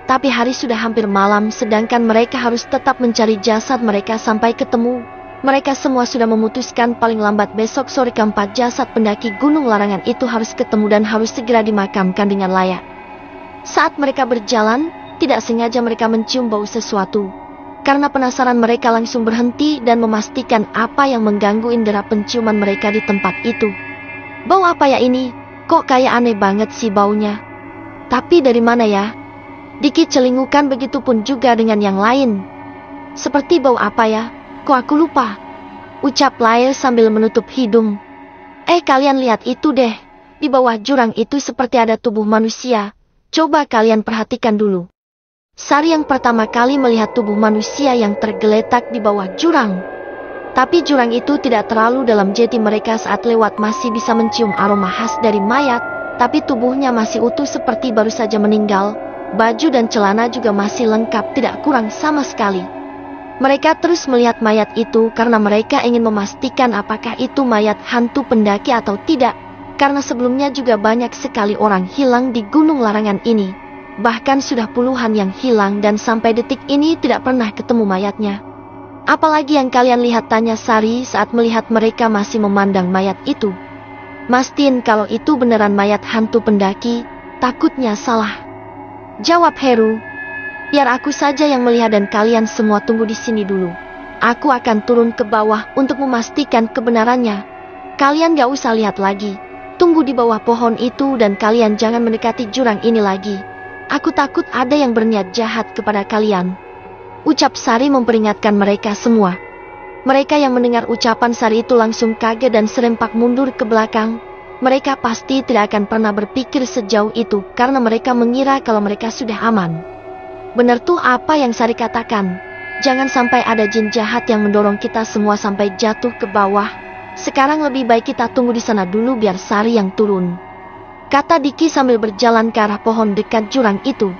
Tapi hari sudah hampir malam sedangkan mereka harus tetap mencari jasad mereka sampai ketemu. Mereka semua sudah memutuskan paling lambat besok sore keempat jasad pendaki Gunung Larangan itu harus ketemu dan harus segera dimakamkan dengan layak. Saat mereka berjalan, tidak sengaja mereka mencium bau sesuatu. Karena penasaran mereka langsung berhenti dan memastikan apa yang mengganggu indera penciuman mereka di tempat itu. Bau apa ya ini? Kok kayak aneh banget sih baunya? Tapi dari mana ya? Diki celingukan, begitupun juga dengan yang lain. Seperti bau apa ya? Kok aku lupa? Ucap Lael sambil menutup hidung. Kalian lihat itu deh. Di bawah jurang itu seperti ada tubuh manusia. Coba kalian perhatikan dulu. Sari yang pertama kali melihat tubuh manusia yang tergeletak di bawah jurang. Tapi jurang itu tidak terlalu dalam, jadi mereka saat lewat masih bisa mencium aroma khas dari mayat. Tapi tubuhnya masih utuh seperti baru saja meninggal. Baju dan celana juga masih lengkap, tidak kurang sama sekali. Mereka terus melihat mayat itu karena mereka ingin memastikan apakah itu mayat hantu pendaki atau tidak. Karena sebelumnya juga banyak sekali orang hilang di Gunung Larangan ini. Bahkan sudah puluhan yang hilang dan sampai detik ini tidak pernah ketemu mayatnya. Apalagi yang kalian lihat, tanya Sari saat melihat mereka masih memandang mayat itu. Mastiin kalau itu beneran mayat hantu pendaki, takutnya salah. Jawab Heru. Biar aku saja yang melihat dan kalian semua tunggu di sini dulu. Aku akan turun ke bawah untuk memastikan kebenarannya. Kalian gak usah lihat lagi. Tunggu di bawah pohon itu dan kalian jangan mendekati jurang ini lagi. Aku takut ada yang berniat jahat kepada kalian. Ucap Sari memperingatkan mereka semua. Mereka yang mendengar ucapan Sari itu langsung kaget dan serempak mundur ke belakang. Mereka pasti tidak akan pernah berpikir sejauh itu karena mereka mengira kalau mereka sudah aman. Benar tuh apa yang Sari katakan. Jangan sampai ada jin jahat yang mendorong kita semua sampai jatuh ke bawah. Sekarang lebih baik kita tunggu di sana dulu biar Sari yang turun. Kata Diki sambil berjalan ke arah pohon dekat jurang itu.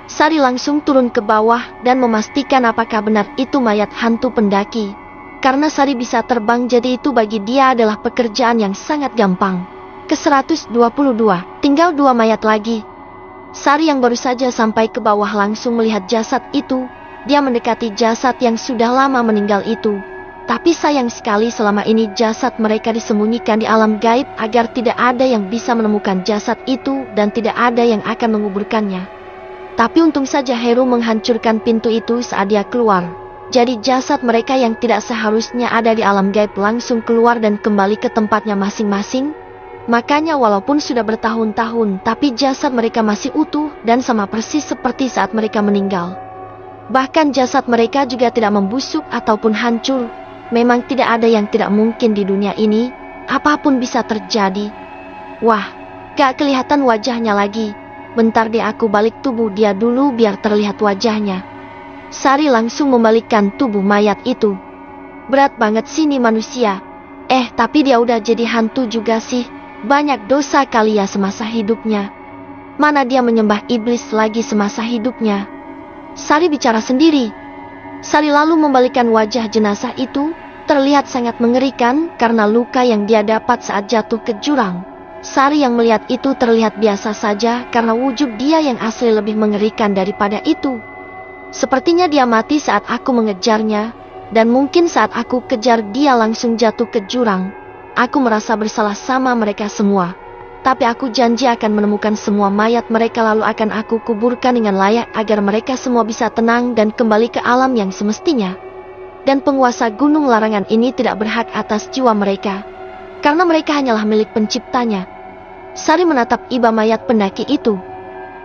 Sari langsung turun ke bawah dan memastikan apakah benar itu mayat hantu pendaki. Karena Sari bisa terbang, jadi itu bagi dia adalah pekerjaan yang sangat gampang. Ke 122, tinggal 2 mayat lagi. Sari yang baru saja sampai ke bawah langsung melihat jasad itu. Dia mendekati jasad yang sudah lama meninggal itu. Tapi sayang sekali selama ini jasad mereka disembunyikan di alam gaib agar tidak ada yang bisa menemukan jasad itu dan tidak ada yang akan menguburkannya. Tapi untung saja Heru menghancurkan pintu itu saat dia keluar. Jadi jasad mereka yang tidak seharusnya ada di alam gaib langsung keluar dan kembali ke tempatnya masing-masing. Makanya walaupun sudah bertahun-tahun, tapi jasad mereka masih utuh dan sama persis seperti saat mereka meninggal. Bahkan jasad mereka juga tidak membusuk ataupun hancur. Memang tidak ada yang tidak mungkin di dunia ini. Apapun bisa terjadi. Wah, gak kelihatan wajahnya lagi. Bentar deh, aku balik tubuh dia dulu biar terlihat wajahnya. Sari langsung membalikkan tubuh mayat itu. Berat banget sih nih manusia. Tapi dia udah jadi hantu juga sih. Banyak dosa kali ya semasa hidupnya. Mana dia menyembah iblis lagi semasa hidupnya. Sari bicara sendiri. Sari lalu membalikkan wajah jenazah itu. Terlihat sangat mengerikan karena luka yang dia dapat saat jatuh ke jurang. Sari yang melihat itu terlihat biasa saja karena wujud dia yang asli lebih mengerikan daripada itu. Sepertinya dia mati saat aku mengejarnya. Dan mungkin saat aku kejar dia langsung jatuh ke jurang. Aku merasa bersalah sama mereka semua. Tapi aku janji akan menemukan semua mayat mereka lalu akan aku kuburkan dengan layak agar mereka semua bisa tenang dan kembali ke alam yang semestinya. Dan penguasa Gunung Larangan ini tidak berhak atas jiwa mereka. Karena mereka hanyalah milik penciptanya. Sari menatap iba mayat pendaki itu.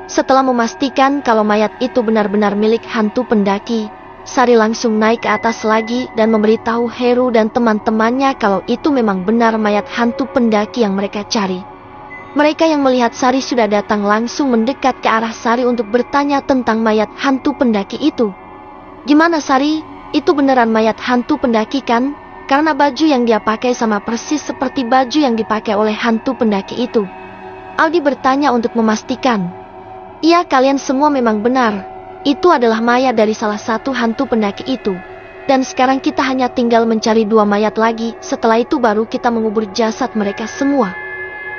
Setelah memastikan kalau mayat itu benar-benar milik hantu pendaki, Sari langsung naik ke atas lagi dan memberitahu Heru dan teman-temannya kalau itu memang benar mayat hantu pendaki yang mereka cari. Mereka yang melihat Sari sudah datang langsung mendekat ke arah Sari untuk bertanya tentang mayat hantu pendaki itu. Gimana Sari? Itu beneran mayat hantu pendaki kan? Karena baju yang dia pakai sama persis seperti baju yang dipakai oleh hantu pendaki itu. Aldi bertanya untuk memastikan. Iya, kalian semua memang benar. Itu adalah mayat dari salah satu hantu pendaki itu. Dan sekarang kita hanya tinggal mencari 2 mayat lagi. Setelah itu baru kita mengubur jasad mereka semua.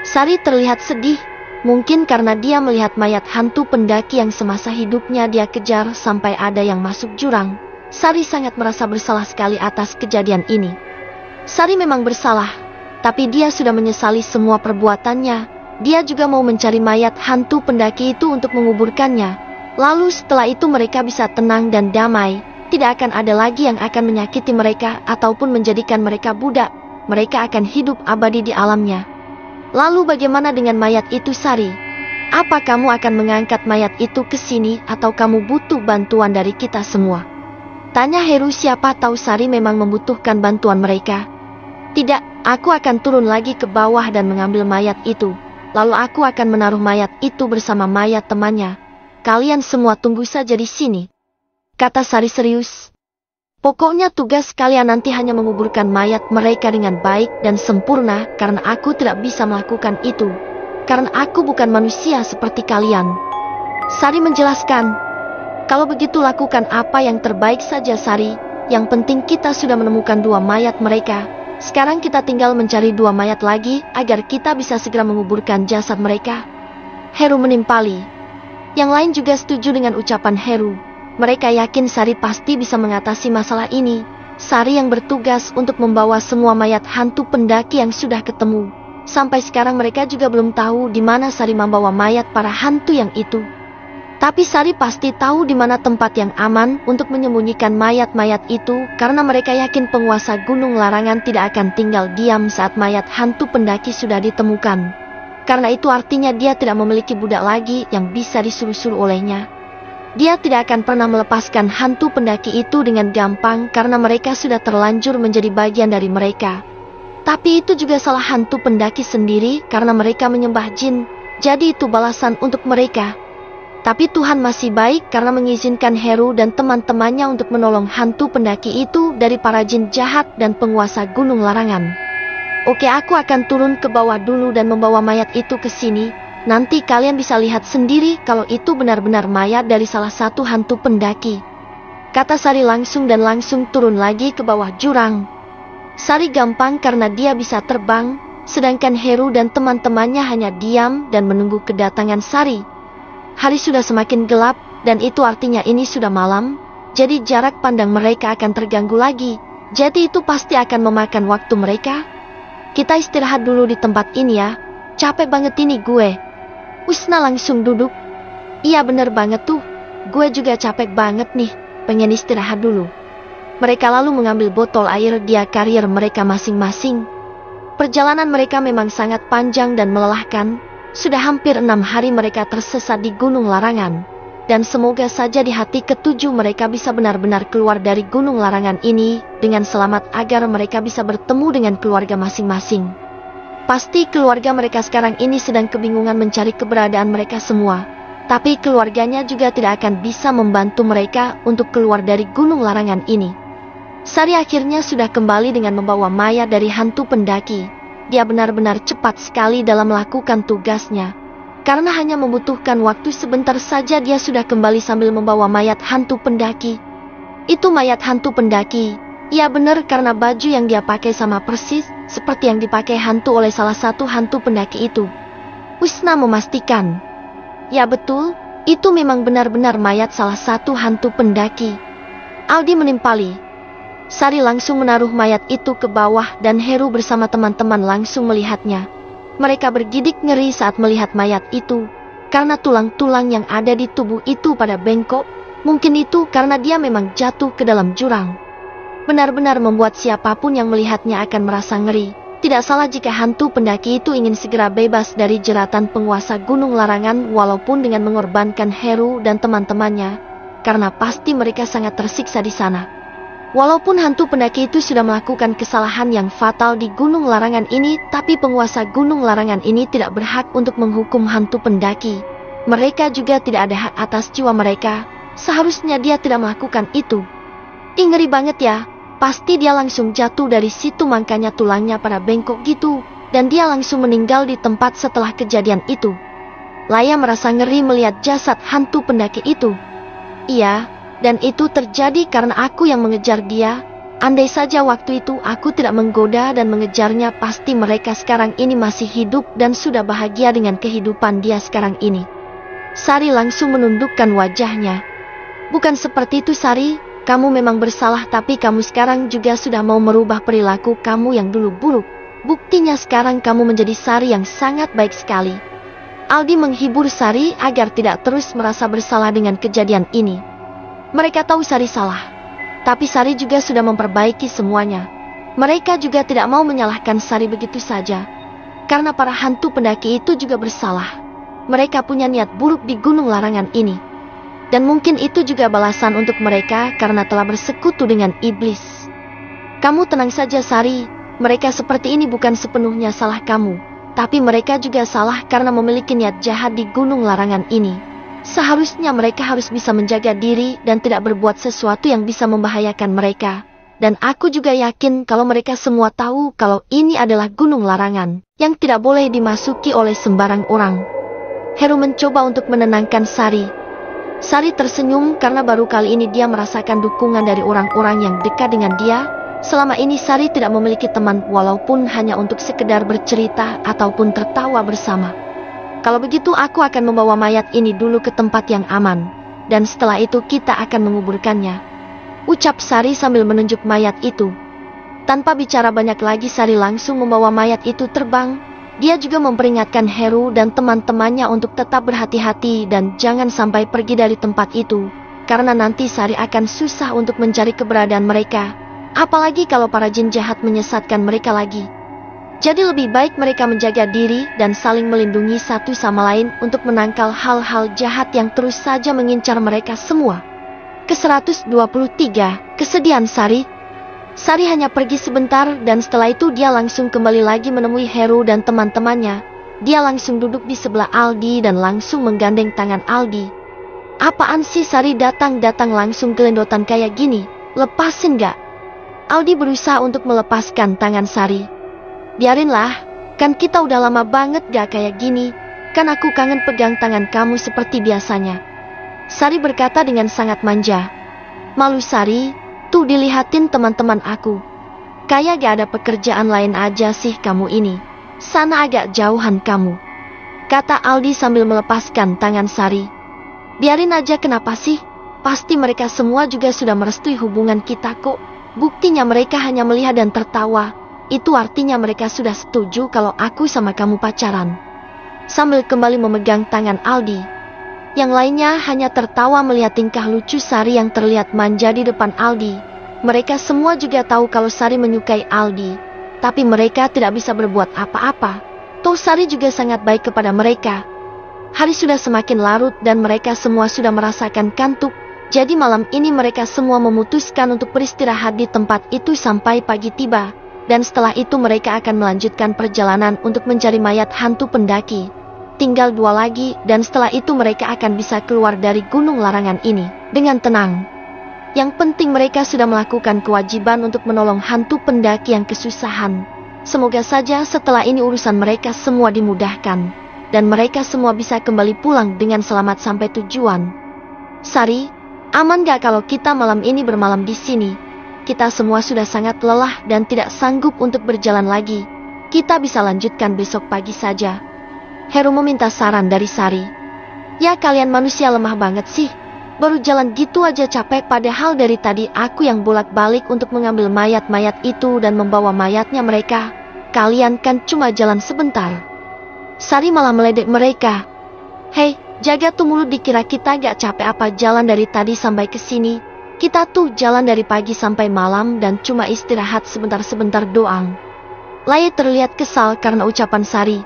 Sari terlihat sedih. Mungkin karena dia melihat mayat hantu pendaki yang semasa hidupnya dia kejar sampai ada yang masuk jurang. Sari sangat merasa bersalah sekali atas kejadian ini. Sari memang bersalah, tapi dia sudah menyesali semua perbuatannya. Dia juga mau mencari mayat hantu pendaki itu untuk menguburkannya. Lalu setelah itu mereka bisa tenang dan damai. Tidak akan ada lagi yang akan menyakiti mereka ataupun menjadikan mereka budak. Mereka akan hidup abadi di alamnya. Lalu bagaimana dengan mayat itu, Sari? Apa kamu akan mengangkat mayat itu ke sini atau kamu butuh bantuan dari kita semua? Tanya Heru. Siapa tahu Sari memang membutuhkan bantuan mereka. Tidak, aku akan turun lagi ke bawah dan mengambil mayat itu. Lalu aku akan menaruh mayat itu bersama mayat temannya. Kalian semua tunggu saja di sini, kata Sari serius. Pokoknya tugas kalian nanti hanya menguburkan mayat mereka dengan baik dan sempurna, karena aku tidak bisa melakukan itu. Karena aku bukan manusia seperti kalian. Sari menjelaskan. Kalau begitu lakukan apa yang terbaik saja, Sari. Yang penting kita sudah menemukan 2 mayat mereka. Sekarang kita tinggal mencari 2 mayat lagi agar kita bisa segera menguburkan jasad mereka. Heru menimpali. Yang lain juga setuju dengan ucapan Heru. Mereka yakin Sari pasti bisa mengatasi masalah ini. Sari yang bertugas untuk membawa semua mayat hantu pendaki yang sudah ketemu. Sampai sekarang mereka juga belum tahu di mana Sari membawa mayat para hantu yang itu. Tapi Sari pasti tahu di mana tempat yang aman untuk menyembunyikan mayat-mayat itu, karena mereka yakin penguasa Gunung Larangan tidak akan tinggal diam saat mayat hantu pendaki sudah ditemukan. Karena itu artinya dia tidak memiliki budak lagi yang bisa disuruh-suruh olehnya. Dia tidak akan pernah melepaskan hantu pendaki itu dengan gampang karena mereka sudah terlanjur menjadi bagian dari mereka. Tapi itu juga salah hantu pendaki sendiri karena mereka menyembah jin, jadi itu balasan untuk mereka. Tapi Tuhan masih baik karena mengizinkan Heru dan teman-temannya untuk menolong hantu pendaki itu dari para jin jahat dan penguasa Gunung Larangan. Oke, aku akan turun ke bawah dulu dan membawa mayat itu ke sini. Nanti kalian bisa lihat sendiri kalau itu benar-benar mayat dari salah satu hantu pendaki, kata Sari langsung turun lagi ke bawah jurang. Sari gampang karena dia bisa terbang, sedangkan Heru dan teman-temannya hanya diam dan menunggu kedatangan Sari. Hari sudah semakin gelap, dan itu artinya ini sudah malam, jadi jarak pandang mereka akan terganggu lagi. Jadi itu pasti akan memakan waktu mereka. Kita istirahat dulu di tempat ini ya, capek banget ini gue. Usna langsung duduk. Iya bener banget tuh, gue juga capek banget nih, pengen istirahat dulu. Mereka lalu mengambil botol air di karier mereka masing-masing. Perjalanan mereka memang sangat panjang dan melelahkan. Sudah hampir 6 hari mereka tersesat di Gunung Larangan. Dan semoga saja di hati ke-7 mereka bisa benar-benar keluar dari Gunung Larangan ini dengan selamat agar mereka bisa bertemu dengan keluarga masing-masing. Pasti keluarga mereka sekarang ini sedang kebingungan mencari keberadaan mereka semua. Tapi keluarganya juga tidak akan bisa membantu mereka untuk keluar dari Gunung Larangan ini. Sari akhirnya sudah kembali dengan membawa mayat dari hantu pendaki. Dia benar-benar cepat sekali dalam melakukan tugasnya. Karena hanya membutuhkan waktu sebentar saja dia sudah kembali sambil membawa mayat hantu pendaki. Itu mayat hantu pendaki. Iya benar karena baju yang dia pakai sama persis seperti yang dipakai hantu oleh salah satu hantu pendaki itu. Usna memastikan. Ya betul, itu memang benar-benar mayat salah satu hantu pendaki. Aldi menimpali. Sari langsung menaruh mayat itu ke bawah dan Heru bersama teman-teman langsung melihatnya. Mereka bergidik ngeri saat melihat mayat itu, karena tulang-tulang yang ada di tubuh itu pada bengkok. Mungkin itu karena dia memang jatuh ke dalam jurang. Benar-benar membuat siapapun yang melihatnya akan merasa ngeri. Tidak salah jika hantu pendaki itu ingin segera bebas dari jeratan penguasa Gunung Larangan walaupun dengan mengorbankan Heru dan teman-temannya, karena pasti mereka sangat tersiksa di sana. Walaupun hantu pendaki itu sudah melakukan kesalahan yang fatal di Gunung Larangan ini, tapi penguasa Gunung Larangan ini tidak berhak untuk menghukum hantu pendaki. Mereka juga tidak ada hak atas jiwa mereka. Seharusnya dia tidak melakukan itu. Ngeri banget ya, pasti dia langsung jatuh dari situ makanya tulangnya pada bengkok gitu, dan dia langsung meninggal di tempat setelah kejadian itu. Laya merasa ngeri melihat jasad hantu pendaki itu. Iya. Dan itu terjadi karena aku yang mengejar dia. Andai saja waktu itu aku tidak menggoda dan mengejarnya, pasti mereka sekarang ini masih hidup dan sudah bahagia dengan kehidupan dia sekarang ini. Sari langsung menundukkan wajahnya. Bukan seperti itu Sari, kamu memang bersalah, tapi kamu sekarang juga sudah mau merubah perilaku kamu yang dulu buruk. Buktinya sekarang kamu menjadi Sari yang sangat baik sekali. Aldi menghibur Sari agar tidak terus merasa bersalah dengan kejadian ini. Mereka tahu Sari salah, tapi Sari juga sudah memperbaiki semuanya. Mereka juga tidak mau menyalahkan Sari begitu saja, karena para hantu pendaki itu juga bersalah. Mereka punya niat buruk di Gunung Larangan ini. Dan mungkin itu juga balasan untuk mereka karena telah bersekutu dengan iblis. Kamu tenang saja Sari, mereka seperti ini bukan sepenuhnya salah kamu, tapi mereka juga salah karena memiliki niat jahat di Gunung Larangan ini. Seharusnya mereka harus bisa menjaga diri dan tidak berbuat sesuatu yang bisa membahayakan mereka. Dan aku juga yakin kalau mereka semua tahu kalau ini adalah Gunung Larangan, yang tidak boleh dimasuki oleh sembarang orang. Heru mencoba untuk menenangkan Sari. Sari tersenyum karena baru kali ini dia merasakan dukungan dari orang-orang yang dekat dengan dia. Selama ini Sari tidak memiliki teman walaupun hanya untuk sekedar bercerita ataupun tertawa bersama. Kalau begitu aku akan membawa mayat ini dulu ke tempat yang aman, dan setelah itu kita akan menguburkannya, ucap Sari sambil menunjuk mayat itu. Tanpa bicara banyak lagi Sari langsung membawa mayat itu terbang. Dia juga memperingatkan Heru dan teman-temannya untuk tetap berhati-hati dan jangan sampai pergi dari tempat itu, karena nanti Sari akan susah untuk mencari keberadaan mereka, apalagi kalau para jin jahat menyesatkan mereka lagi. Jadi lebih baik mereka menjaga diri dan saling melindungi satu sama lain untuk menangkal hal-hal jahat yang terus saja mengincar mereka semua. Ke-123, kesedihan Sari. Sari hanya pergi sebentar dan setelah itu dia langsung kembali lagi menemui Heru dan teman-temannya. Dia langsung duduk di sebelah Aldi dan langsung menggandeng tangan Aldi. Apaan sih Sari datang-datang langsung gelendotan kayak gini? Lepasin gak? Aldi berusaha untuk melepaskan tangan Sari. Biarinlah, kan kita udah lama banget gak kayak gini. Kan aku kangen pegang tangan kamu seperti biasanya. Sari berkata dengan sangat manja. Malu Sari? Tuh dilihatin teman-teman aku. Kayak gak ada pekerjaan lain aja sih kamu ini. Sana agak jauhan kamu, kata Aldi sambil melepaskan tangan Sari. Biarin aja, kenapa sih? Pasti mereka semua juga sudah merestui hubungan kita kok. Buktinya mereka hanya melihat dan tertawa. Itu artinya mereka sudah setuju kalau aku sama kamu pacaran. Sambil kembali memegang tangan Aldi, yang lainnya hanya tertawa melihat tingkah lucu Sari yang terlihat manja di depan Aldi. Mereka semua juga tahu kalau Sari menyukai Aldi, tapi mereka tidak bisa berbuat apa-apa. Toh Sari juga sangat baik kepada mereka. Hari sudah semakin larut dan mereka semua sudah merasakan kantuk. Jadi malam ini mereka semua memutuskan untuk beristirahat di tempat itu sampai pagi tiba. Dan setelah itu mereka akan melanjutkan perjalanan untuk mencari mayat hantu pendaki. Tinggal 2 lagi dan setelah itu mereka akan bisa keluar dari Gunung Larangan ini dengan tenang. Yang penting mereka sudah melakukan kewajiban untuk menolong hantu pendaki yang kesusahan. Semoga saja setelah ini urusan mereka semua dimudahkan dan mereka semua bisa kembali pulang dengan selamat sampai tujuan. Sari, aman gak kalau kita malam ini bermalam di sini? Kita semua sudah sangat lelah dan tidak sanggup untuk berjalan lagi. Kita bisa lanjutkan besok pagi saja. Heru meminta saran dari Sari. Ya kalian manusia lemah banget sih. Baru jalan gitu aja capek, padahal dari tadi aku yang bolak-balik untuk mengambil mayat-mayat itu dan membawa mayatnya mereka. Kalian kan cuma jalan sebentar. Sari malah meledek mereka. Hei, jaga tuh mulut, dikira kita gak capek apa jalan dari tadi sampai ke sini? Kita tuh jalan dari pagi sampai malam dan cuma istirahat sebentar-sebentar doang. Laye terlihat kesal karena ucapan Sari.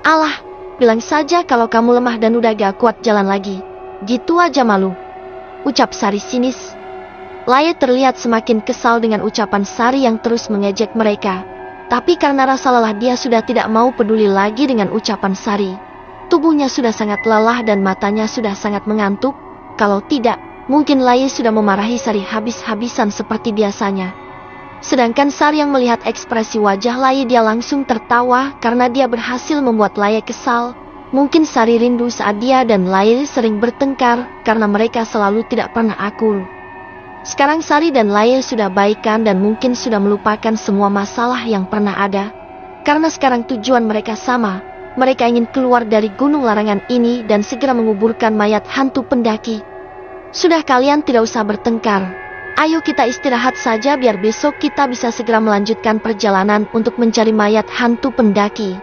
Alah, bilang saja kalau kamu lemah dan udah gak kuat jalan lagi. Gitu aja malu, ucap Sari sinis. Laye terlihat semakin kesal dengan ucapan Sari yang terus mengejek mereka. Tapi karena rasa lelah dia sudah tidak mau peduli lagi dengan ucapan Sari. Tubuhnya sudah sangat lelah dan matanya sudah sangat mengantuk. Kalau tidak, mungkin Laye sudah memarahi Sari habis-habisan seperti biasanya. Sedangkan Sari yang melihat ekspresi wajah Laye, dia langsung tertawa karena dia berhasil membuat Laye kesal. Mungkin Sari rindu saat dia dan Laye sering bertengkar karena mereka selalu tidak pernah akur. Sekarang Sari dan Laye sudah baikan dan mungkin sudah melupakan semua masalah yang pernah ada. Karena sekarang tujuan mereka sama. Mereka ingin keluar dari Gunung Larangan ini dan segera menguburkan mayat hantu pendaki. Sudah, kalian tidak usah bertengkar. Ayo kita istirahat saja biar besok kita bisa segera melanjutkan perjalanan untuk mencari mayat hantu pendaki.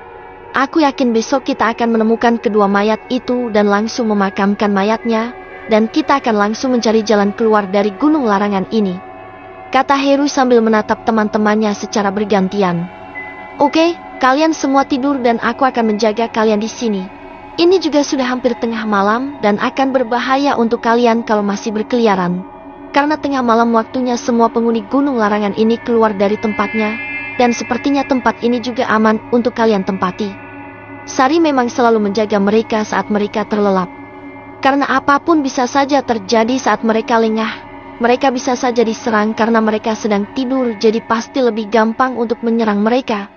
Aku yakin besok kita akan menemukan kedua mayat itu dan langsung memakamkan mayatnya, dan kita akan langsung mencari jalan keluar dari gunung larangan ini, kata Heru sambil menatap teman-temannya secara bergantian. Oke, kalian semua tidur dan aku akan menjaga kalian di sini. Ini juga sudah hampir tengah malam dan akan berbahaya untuk kalian kalau masih berkeliaran. Karena tengah malam waktunya semua penghuni gunung larangan ini keluar dari tempatnya, dan sepertinya tempat ini juga aman untuk kalian tempati. Sari memang selalu menjaga mereka saat mereka terlelap. Karena apapun bisa saja terjadi saat mereka lengah. Mereka bisa saja diserang karena mereka sedang tidur, jadi pasti lebih gampang untuk menyerang mereka.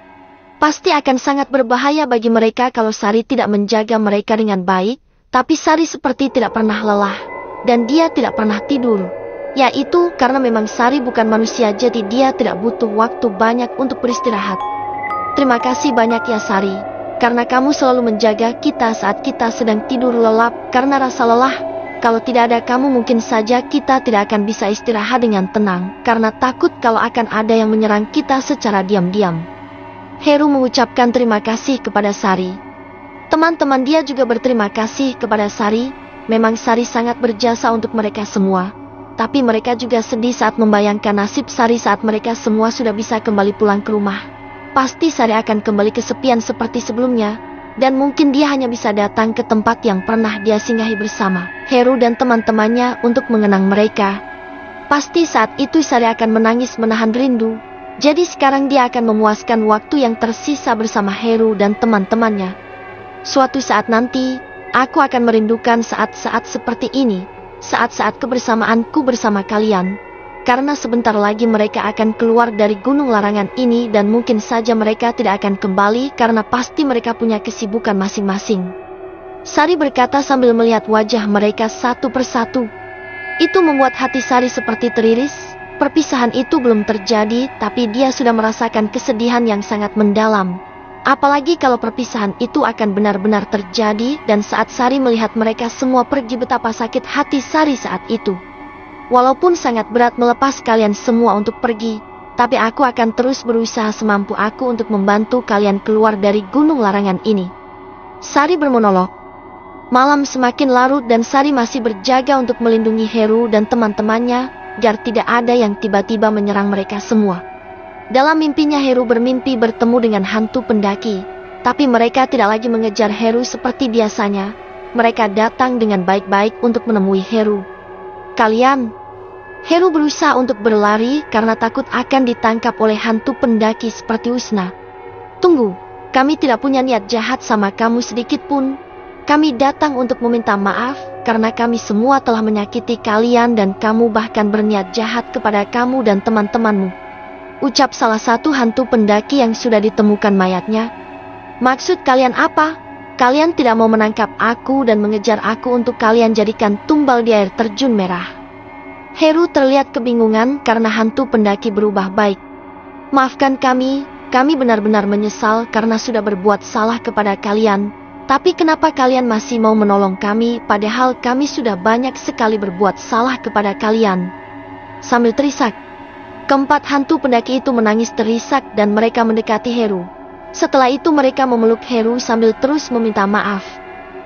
Pasti akan sangat berbahaya bagi mereka kalau Sari tidak menjaga mereka dengan baik, tapi Sari seperti tidak pernah lelah, dan dia tidak pernah tidur. Yaitu karena memang Sari bukan manusia, jadi dia tidak butuh waktu banyak untuk beristirahat. Terima kasih banyak ya Sari, karena kamu selalu menjaga kita saat kita sedang tidur lelap karena rasa lelah. Kalau tidak ada kamu mungkin saja kita tidak akan bisa istirahat dengan tenang, karena takut kalau akan ada yang menyerang kita secara diam-diam. Heru mengucapkan terima kasih kepada Sari. Teman-teman dia juga berterima kasih kepada Sari. Memang Sari sangat berjasa untuk mereka semua. Tapi mereka juga sedih saat membayangkan nasib Sari saat mereka semua sudah bisa kembali pulang ke rumah. Pasti Sari akan kembali kesepian seperti sebelumnya, dan mungkin dia hanya bisa datang ke tempat yang pernah dia singgahi bersama Heru dan teman-temannya untuk mengenang mereka. Pasti saat itu Sari akan menangis menahan rindu, jadi sekarang dia akan memuaskan waktu yang tersisa bersama Heru dan teman-temannya. Suatu saat nanti, aku akan merindukan saat-saat seperti ini. Saat-saat kebersamaanku bersama kalian, karena sebentar lagi mereka akan keluar dari gunung larangan ini dan mungkin saja mereka tidak akan kembali karena pasti mereka punya kesibukan masing-masing. Sari berkata sambil melihat wajah mereka satu persatu. Itu membuat hati Sari seperti teriris. Perpisahan itu belum terjadi, tapi dia sudah merasakan kesedihan yang sangat mendalam. Apalagi kalau perpisahan itu akan benar-benar terjadi, dan saat Sari melihat mereka semua pergi betapa sakit hati Sari saat itu. Walaupun sangat berat melepas kalian semua untuk pergi, tapi aku akan terus berusaha semampu aku untuk membantu kalian keluar dari gunung larangan ini. Sari bermonolog. Malam semakin larut dan Sari masih berjaga untuk melindungi Heru dan teman-temannya, agar tidak ada yang tiba-tiba menyerang mereka semua. Dalam mimpinya Heru bermimpi bertemu dengan hantu pendaki, tapi mereka tidak lagi mengejar Heru seperti biasanya. Mereka datang dengan baik-baik untuk menemui Heru. Kalian? Heru berusaha untuk berlari karena takut akan ditangkap oleh hantu pendaki seperti Usna. Tunggu, kami tidak punya niat jahat sama kamu sedikit pun. Kami datang untuk meminta maaf karena kami semua telah menyakiti kalian dan kamu bahkan berniat jahat kepada kamu dan teman-temanmu, ucap salah satu hantu pendaki yang sudah ditemukan mayatnya. Maksud kalian apa? Kalian tidak mau menangkap aku dan mengejar aku untuk kalian jadikan tumbal di air terjun merah. Heru terlihat kebingungan karena hantu pendaki berubah baik. Maafkan kami benar-benar menyesal karena sudah berbuat salah kepada kalian. Tapi kenapa kalian masih mau menolong kami padahal kami sudah banyak sekali berbuat salah kepada kalian? Sambil terisak, keempat hantu pendaki itu menangis terisak dan mereka mendekati Heru. Setelah itu mereka memeluk Heru sambil terus meminta maaf.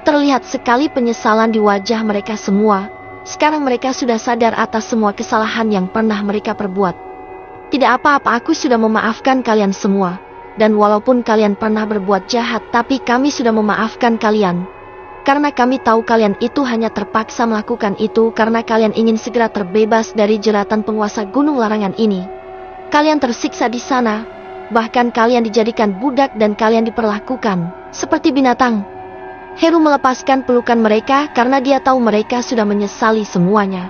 Terlihat sekali penyesalan di wajah mereka semua. Sekarang mereka sudah sadar atas semua kesalahan yang pernah mereka perbuat. Tidak apa-apa, aku sudah memaafkan kalian semua. Dan walaupun kalian pernah berbuat jahat, tapi kami sudah memaafkan kalian. Karena kami tahu kalian itu hanya terpaksa melakukan itu karena kalian ingin segera terbebas dari jeratan penguasa gunung larangan ini. Kalian tersiksa di sana. Bahkan kalian dijadikan budak dan kalian diperlakukan seperti binatang. Heru melepaskan pelukan mereka karena dia tahu mereka sudah menyesali semuanya.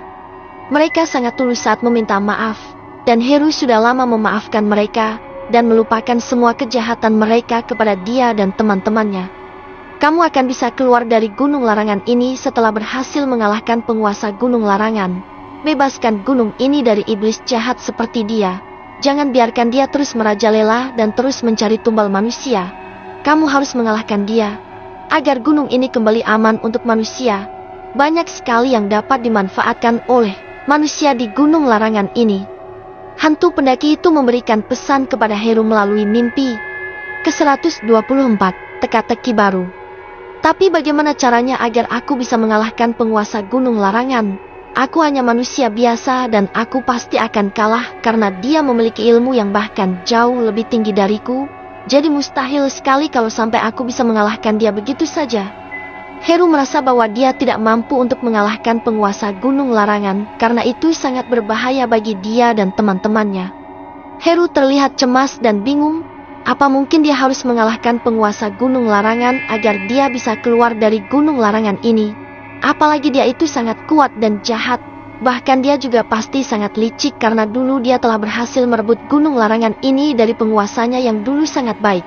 Mereka sangat tulus saat meminta maaf, dan Heru sudah lama memaafkan mereka dan melupakan semua kejahatan mereka kepada dia dan teman-temannya. Kamu akan bisa keluar dari gunung larangan ini setelah berhasil mengalahkan penguasa gunung larangan. Bebaskan gunung ini dari iblis jahat seperti dia. Jangan biarkan dia terus merajalela dan terus mencari tumbal manusia. Kamu harus mengalahkan dia, agar gunung ini kembali aman untuk manusia. Banyak sekali yang dapat dimanfaatkan oleh manusia di gunung larangan ini. Hantu pendaki itu memberikan pesan kepada Heru melalui mimpi. Ke-124, teka-teki baru. Tapi bagaimana caranya agar aku bisa mengalahkan penguasa gunung larangan? Aku hanya manusia biasa dan aku pasti akan kalah karena dia memiliki ilmu yang bahkan jauh lebih tinggi dariku. Jadi mustahil sekali kalau sampai aku bisa mengalahkan dia begitu saja. Heru merasa bahwa dia tidak mampu untuk mengalahkan penguasa gunung larangan karena itu sangat berbahaya bagi dia dan teman-temannya. Heru terlihat cemas dan bingung. Apa mungkin dia harus mengalahkan penguasa gunung larangan agar dia bisa keluar dari gunung larangan ini? Apalagi dia itu sangat kuat dan jahat. Bahkan dia juga pasti sangat licik karena dulu dia telah berhasil merebut gunung larangan ini dari penguasanya yang dulu sangat baik.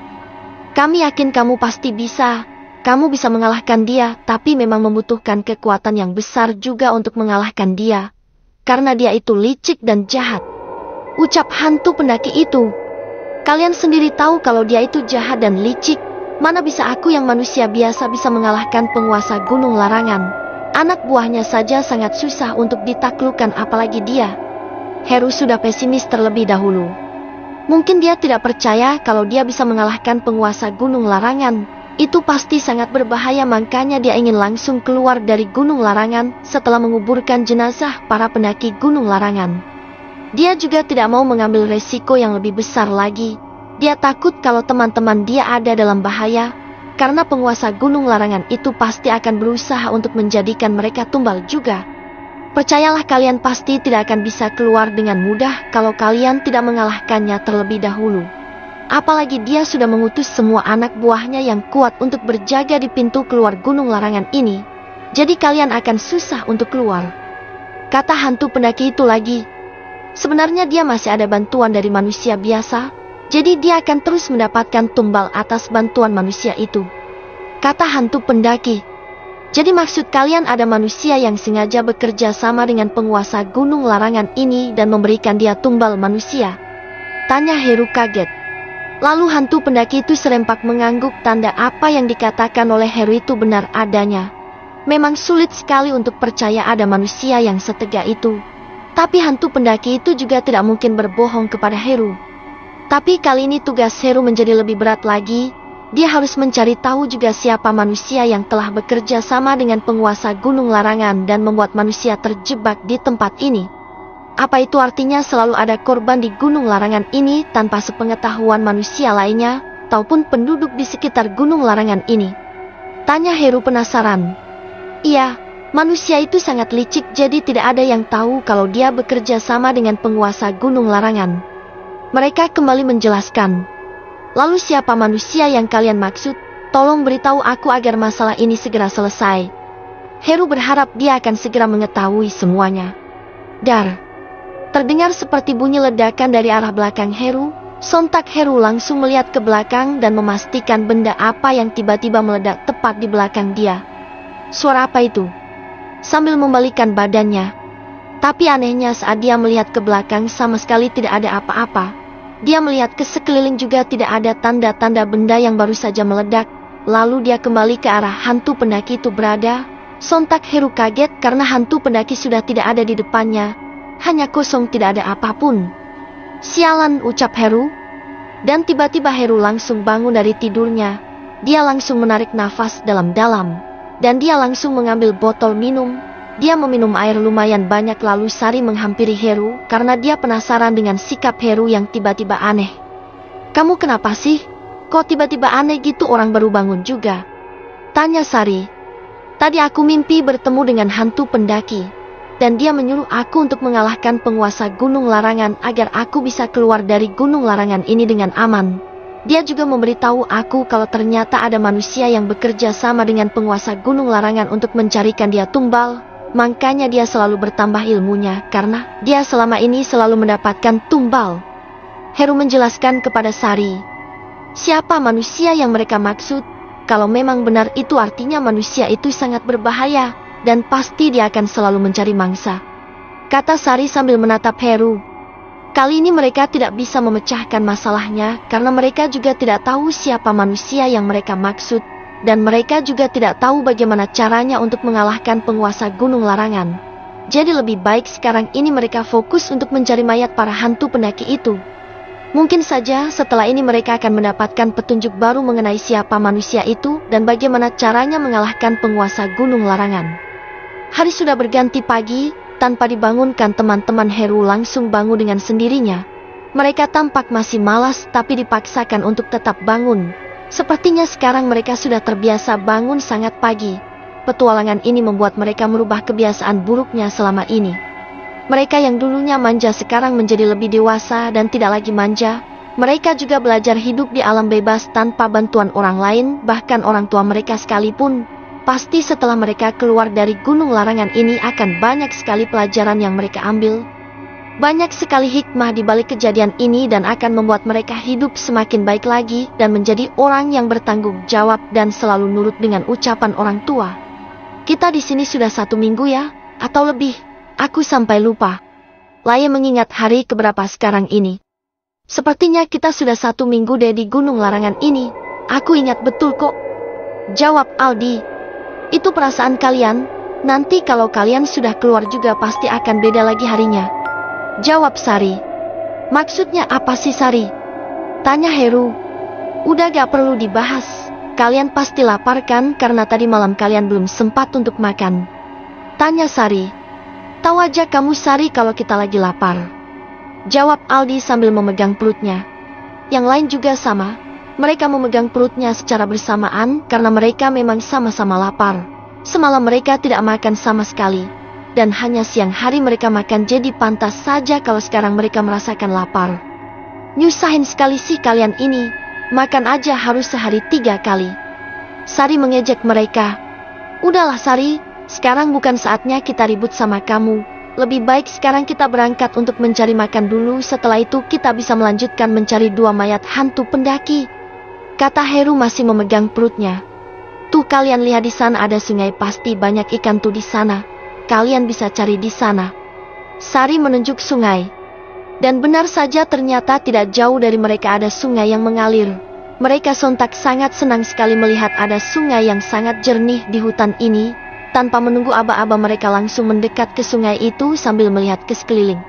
Kami yakin kamu pasti bisa. Kamu bisa mengalahkan dia, tapi memang membutuhkan kekuatan yang besar juga untuk mengalahkan dia. Karena dia itu licik dan jahat. Ucap hantu pendaki itu. Kalian sendiri tahu kalau dia itu jahat dan licik. Mana bisa aku yang manusia biasa bisa mengalahkan penguasa gunung larangan? Anak buahnya saja sangat susah untuk ditaklukkan apalagi dia. Heru sudah pesimis terlebih dahulu. Mungkin dia tidak percaya kalau dia bisa mengalahkan penguasa gunung larangan. Itu pasti sangat berbahaya, makanya dia ingin langsung keluar dari gunung larangan setelah menguburkan jenazah para pendaki gunung larangan. Dia juga tidak mau mengambil resiko yang lebih besar lagi. Dia takut kalau teman-teman dia ada dalam bahaya, karena penguasa gunung larangan itu pasti akan berusaha untuk menjadikan mereka tumbal juga. Percayalah, kalian pasti tidak akan bisa keluar dengan mudah kalau kalian tidak mengalahkannya terlebih dahulu. Apalagi dia sudah mengutus semua anak buahnya yang kuat untuk berjaga di pintu keluar gunung larangan ini. Jadi kalian akan susah untuk keluar. Kata hantu pendaki itu lagi. Sebenarnya dia masih ada bantuan dari manusia biasa, jadi dia akan terus mendapatkan tumbal atas bantuan manusia itu. Kata hantu pendaki. Jadi maksud kalian ada manusia yang sengaja bekerja sama dengan penguasa gunung larangan ini dan memberikan dia tumbal manusia? Tanya Heru kaget. Lalu hantu pendaki itu serempak mengangguk, tanda apa yang dikatakan oleh Heru itu benar adanya. Memang sulit sekali untuk percaya ada manusia yang setega itu. Tapi hantu pendaki itu juga tidak mungkin berbohong kepada Heru. Tapi kali ini tugas Heru menjadi lebih berat lagi. Dia harus mencari tahu juga siapa manusia yang telah bekerja sama dengan penguasa gunung larangan dan membuat manusia terjebak di tempat ini. Apa itu artinya selalu ada korban di gunung larangan ini tanpa sepengetahuan manusia lainnya, ataupun penduduk di sekitar gunung larangan ini? Tanya Heru penasaran. Iya. Manusia itu sangat licik, jadi tidak ada yang tahu kalau dia bekerja sama dengan penguasa gunung larangan. Mereka kembali menjelaskan. Lalu siapa manusia yang kalian maksud? Tolong beritahu aku agar masalah ini segera selesai. Heru berharap dia akan segera mengetahui semuanya. Dar. Terdengar seperti bunyi ledakan dari arah belakang Heru. Sontak Heru langsung melihat ke belakang dan memastikan benda apa yang tiba-tiba meledak tepat di belakang dia. Suara apa itu? Sambil membalikan badannya. Tapi anehnya saat dia melihat ke belakang sama sekali tidak ada apa-apa. Dia melihat ke sekeliling juga tidak ada tanda-tanda benda yang baru saja meledak. Lalu dia kembali ke arah hantu pendaki itu berada. Sontak Heru kaget karena hantu pendaki sudah tidak ada di depannya. Hanya kosong, tidak ada apapun. Sialan, ucap Heru. Dan tiba-tiba Heru langsung bangun dari tidurnya. Dia langsung menarik nafas dalam-dalam. Dan dia langsung mengambil botol minum. Dia meminum air lumayan banyak lalu Sari menghampiri Heru karena dia penasaran dengan sikap Heru yang tiba-tiba aneh. Kamu kenapa sih? Kok tiba-tiba aneh gitu, orang baru bangun juga? Tanya Sari. Tadi aku mimpi bertemu dengan hantu pendaki. Dan dia menyuruh aku untuk mengalahkan penguasa gunung larangan agar aku bisa keluar dari gunung larangan ini dengan aman. Dia juga memberitahu aku kalau ternyata ada manusia yang bekerja sama dengan penguasa gunung larangan untuk mencarikan dia tumbal. Makanya dia selalu bertambah ilmunya karena dia selama ini selalu mendapatkan tumbal. Heru menjelaskan kepada Sari. Siapa manusia yang mereka maksud? Kalau memang benar itu artinya manusia itu sangat berbahaya dan pasti dia akan selalu mencari mangsa. Kata Sari sambil menatap Heru. Kali ini mereka tidak bisa memecahkan masalahnya karena mereka juga tidak tahu siapa manusia yang mereka maksud. Dan mereka juga tidak tahu bagaimana caranya untuk mengalahkan penguasa gunung larangan. Jadi lebih baik sekarang ini mereka fokus untuk mencari mayat para hantu pendaki itu. Mungkin saja setelah ini mereka akan mendapatkan petunjuk baru mengenai siapa manusia itu dan bagaimana caranya mengalahkan penguasa Gunung Larangan. Hari sudah berganti pagi, tanpa dibangunkan teman-teman Heru langsung bangun dengan sendirinya. Mereka tampak masih malas tapi dipaksakan untuk tetap bangun. Sepertinya sekarang mereka sudah terbiasa bangun sangat pagi. Petualangan ini membuat mereka merubah kebiasaan buruknya selama ini. Mereka yang dulunya manja sekarang menjadi lebih dewasa dan tidak lagi manja. Mereka juga belajar hidup di alam bebas tanpa bantuan orang lain, bahkan orang tua mereka sekalipun. Pasti setelah mereka keluar dari Gunung Larangan ini akan banyak sekali pelajaran yang mereka ambil. Banyak sekali hikmah di balik kejadian ini dan akan membuat mereka hidup semakin baik lagi dan menjadi orang yang bertanggung jawab dan selalu nurut dengan ucapan orang tua. Kita di sini sudah 1 minggu ya, atau lebih. Aku sampai lupa. Laya mengingat hari keberapa sekarang ini. Sepertinya kita sudah 1 minggu deh di Gunung Larangan ini. Aku ingat betul kok. Jawab Aldi. Itu perasaan kalian. Nanti kalau kalian sudah keluar juga pasti akan beda lagi harinya. Jawab Sari. Maksudnya apa sih Sari? Tanya Heru. Udah gak perlu dibahas. Kalian pasti lapar kan karena tadi malam kalian belum sempat untuk makan. Tanya Sari. Tahu aja kamu Sari kalau kita lagi lapar. Jawab Aldi sambil memegang perutnya. Yang lain juga sama. Mereka memegang perutnya secara bersamaan karena mereka memang sama-sama lapar. Semalam mereka tidak makan sama sekali. Dan hanya siang hari mereka makan, jadi pantas saja kalau sekarang mereka merasakan lapar. Nyusahin sekali sih kalian ini. Makan aja harus sehari 3 kali. Sari mengejek mereka. Udahlah Sari, sekarang bukan saatnya kita ribut sama kamu. Lebih baik sekarang kita berangkat untuk mencari makan dulu. Setelah itu kita bisa melanjutkan mencari 2 mayat hantu pendaki. Kata Heru masih memegang perutnya. Tuh kalian lihat di sana ada sungai, pasti banyak ikan tuh di sana. Kalian bisa cari di sana. Sari menunjuk sungai. Dan benar saja ternyata tidak jauh dari mereka ada sungai yang mengalir. Mereka sontak sangat senang sekali melihat ada sungai yang sangat jernih di hutan ini. Tanpa menunggu aba-aba mereka langsung mendekat ke sungai itu sambil melihat ke sekeliling.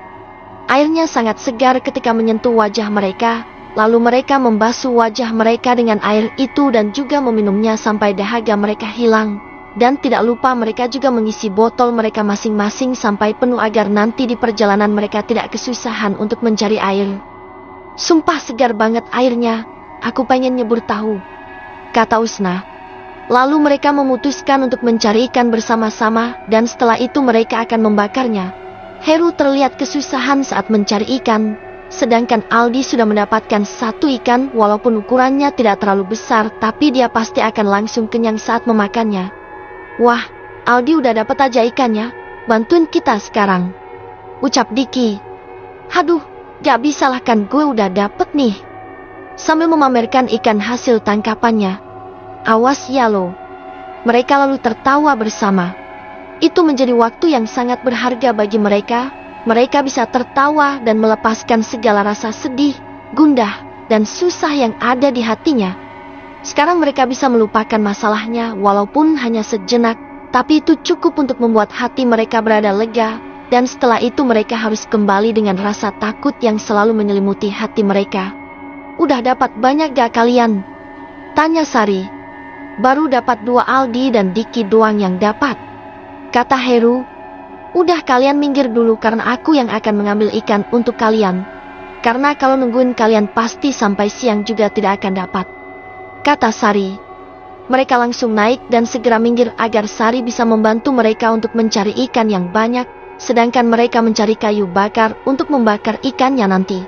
Airnya sangat segar ketika menyentuh wajah mereka. Lalu mereka membasuh wajah mereka dengan air itu dan juga meminumnya sampai dahaga mereka hilang. Dan tidak lupa mereka juga mengisi botol mereka masing-masing sampai penuh agar nanti di perjalanan mereka tidak kesusahan untuk mencari air. Sumpah segar banget airnya, aku pengen nyebur tahu, kata Usna. Lalu mereka memutuskan untuk mencari ikan bersama-sama dan setelah itu mereka akan membakarnya. Heru terlihat kesusahan saat mencari ikan, sedangkan Aldi sudah mendapatkan 1 ikan walaupun ukurannya tidak terlalu besar, tapi dia pasti akan langsung kenyang saat memakannya. Wah, Aldi udah dapat aja ikannya, bantuin kita sekarang, ucap Diki. Haduh, gak bisa lah kan gue udah dapet nih, sambil memamerkan ikan hasil tangkapannya. Awas ya lo. Mereka lalu tertawa bersama. Itu menjadi waktu yang sangat berharga bagi mereka. Mereka bisa tertawa dan melepaskan segala rasa sedih, gundah, dan susah yang ada di hatinya. Sekarang mereka bisa melupakan masalahnya walaupun hanya sejenak, tapi itu cukup untuk membuat hati mereka berada lega, dan setelah itu mereka harus kembali dengan rasa takut yang selalu menyelimuti hati mereka. Udah dapat banyak gak kalian? Tanya Sari. Baru dapat 2 Aldi dan Diki doang yang dapat, kata Heru. Udah kalian minggir dulu karena aku yang akan mengambil ikan untuk kalian. Karena kalau nungguin kalian pasti sampai siang juga tidak akan dapat, kata Sari. Mereka langsung naik dan segera minggir agar Sari bisa membantu mereka untuk mencari ikan yang banyak, sedangkan mereka mencari kayu bakar untuk membakar ikannya nanti.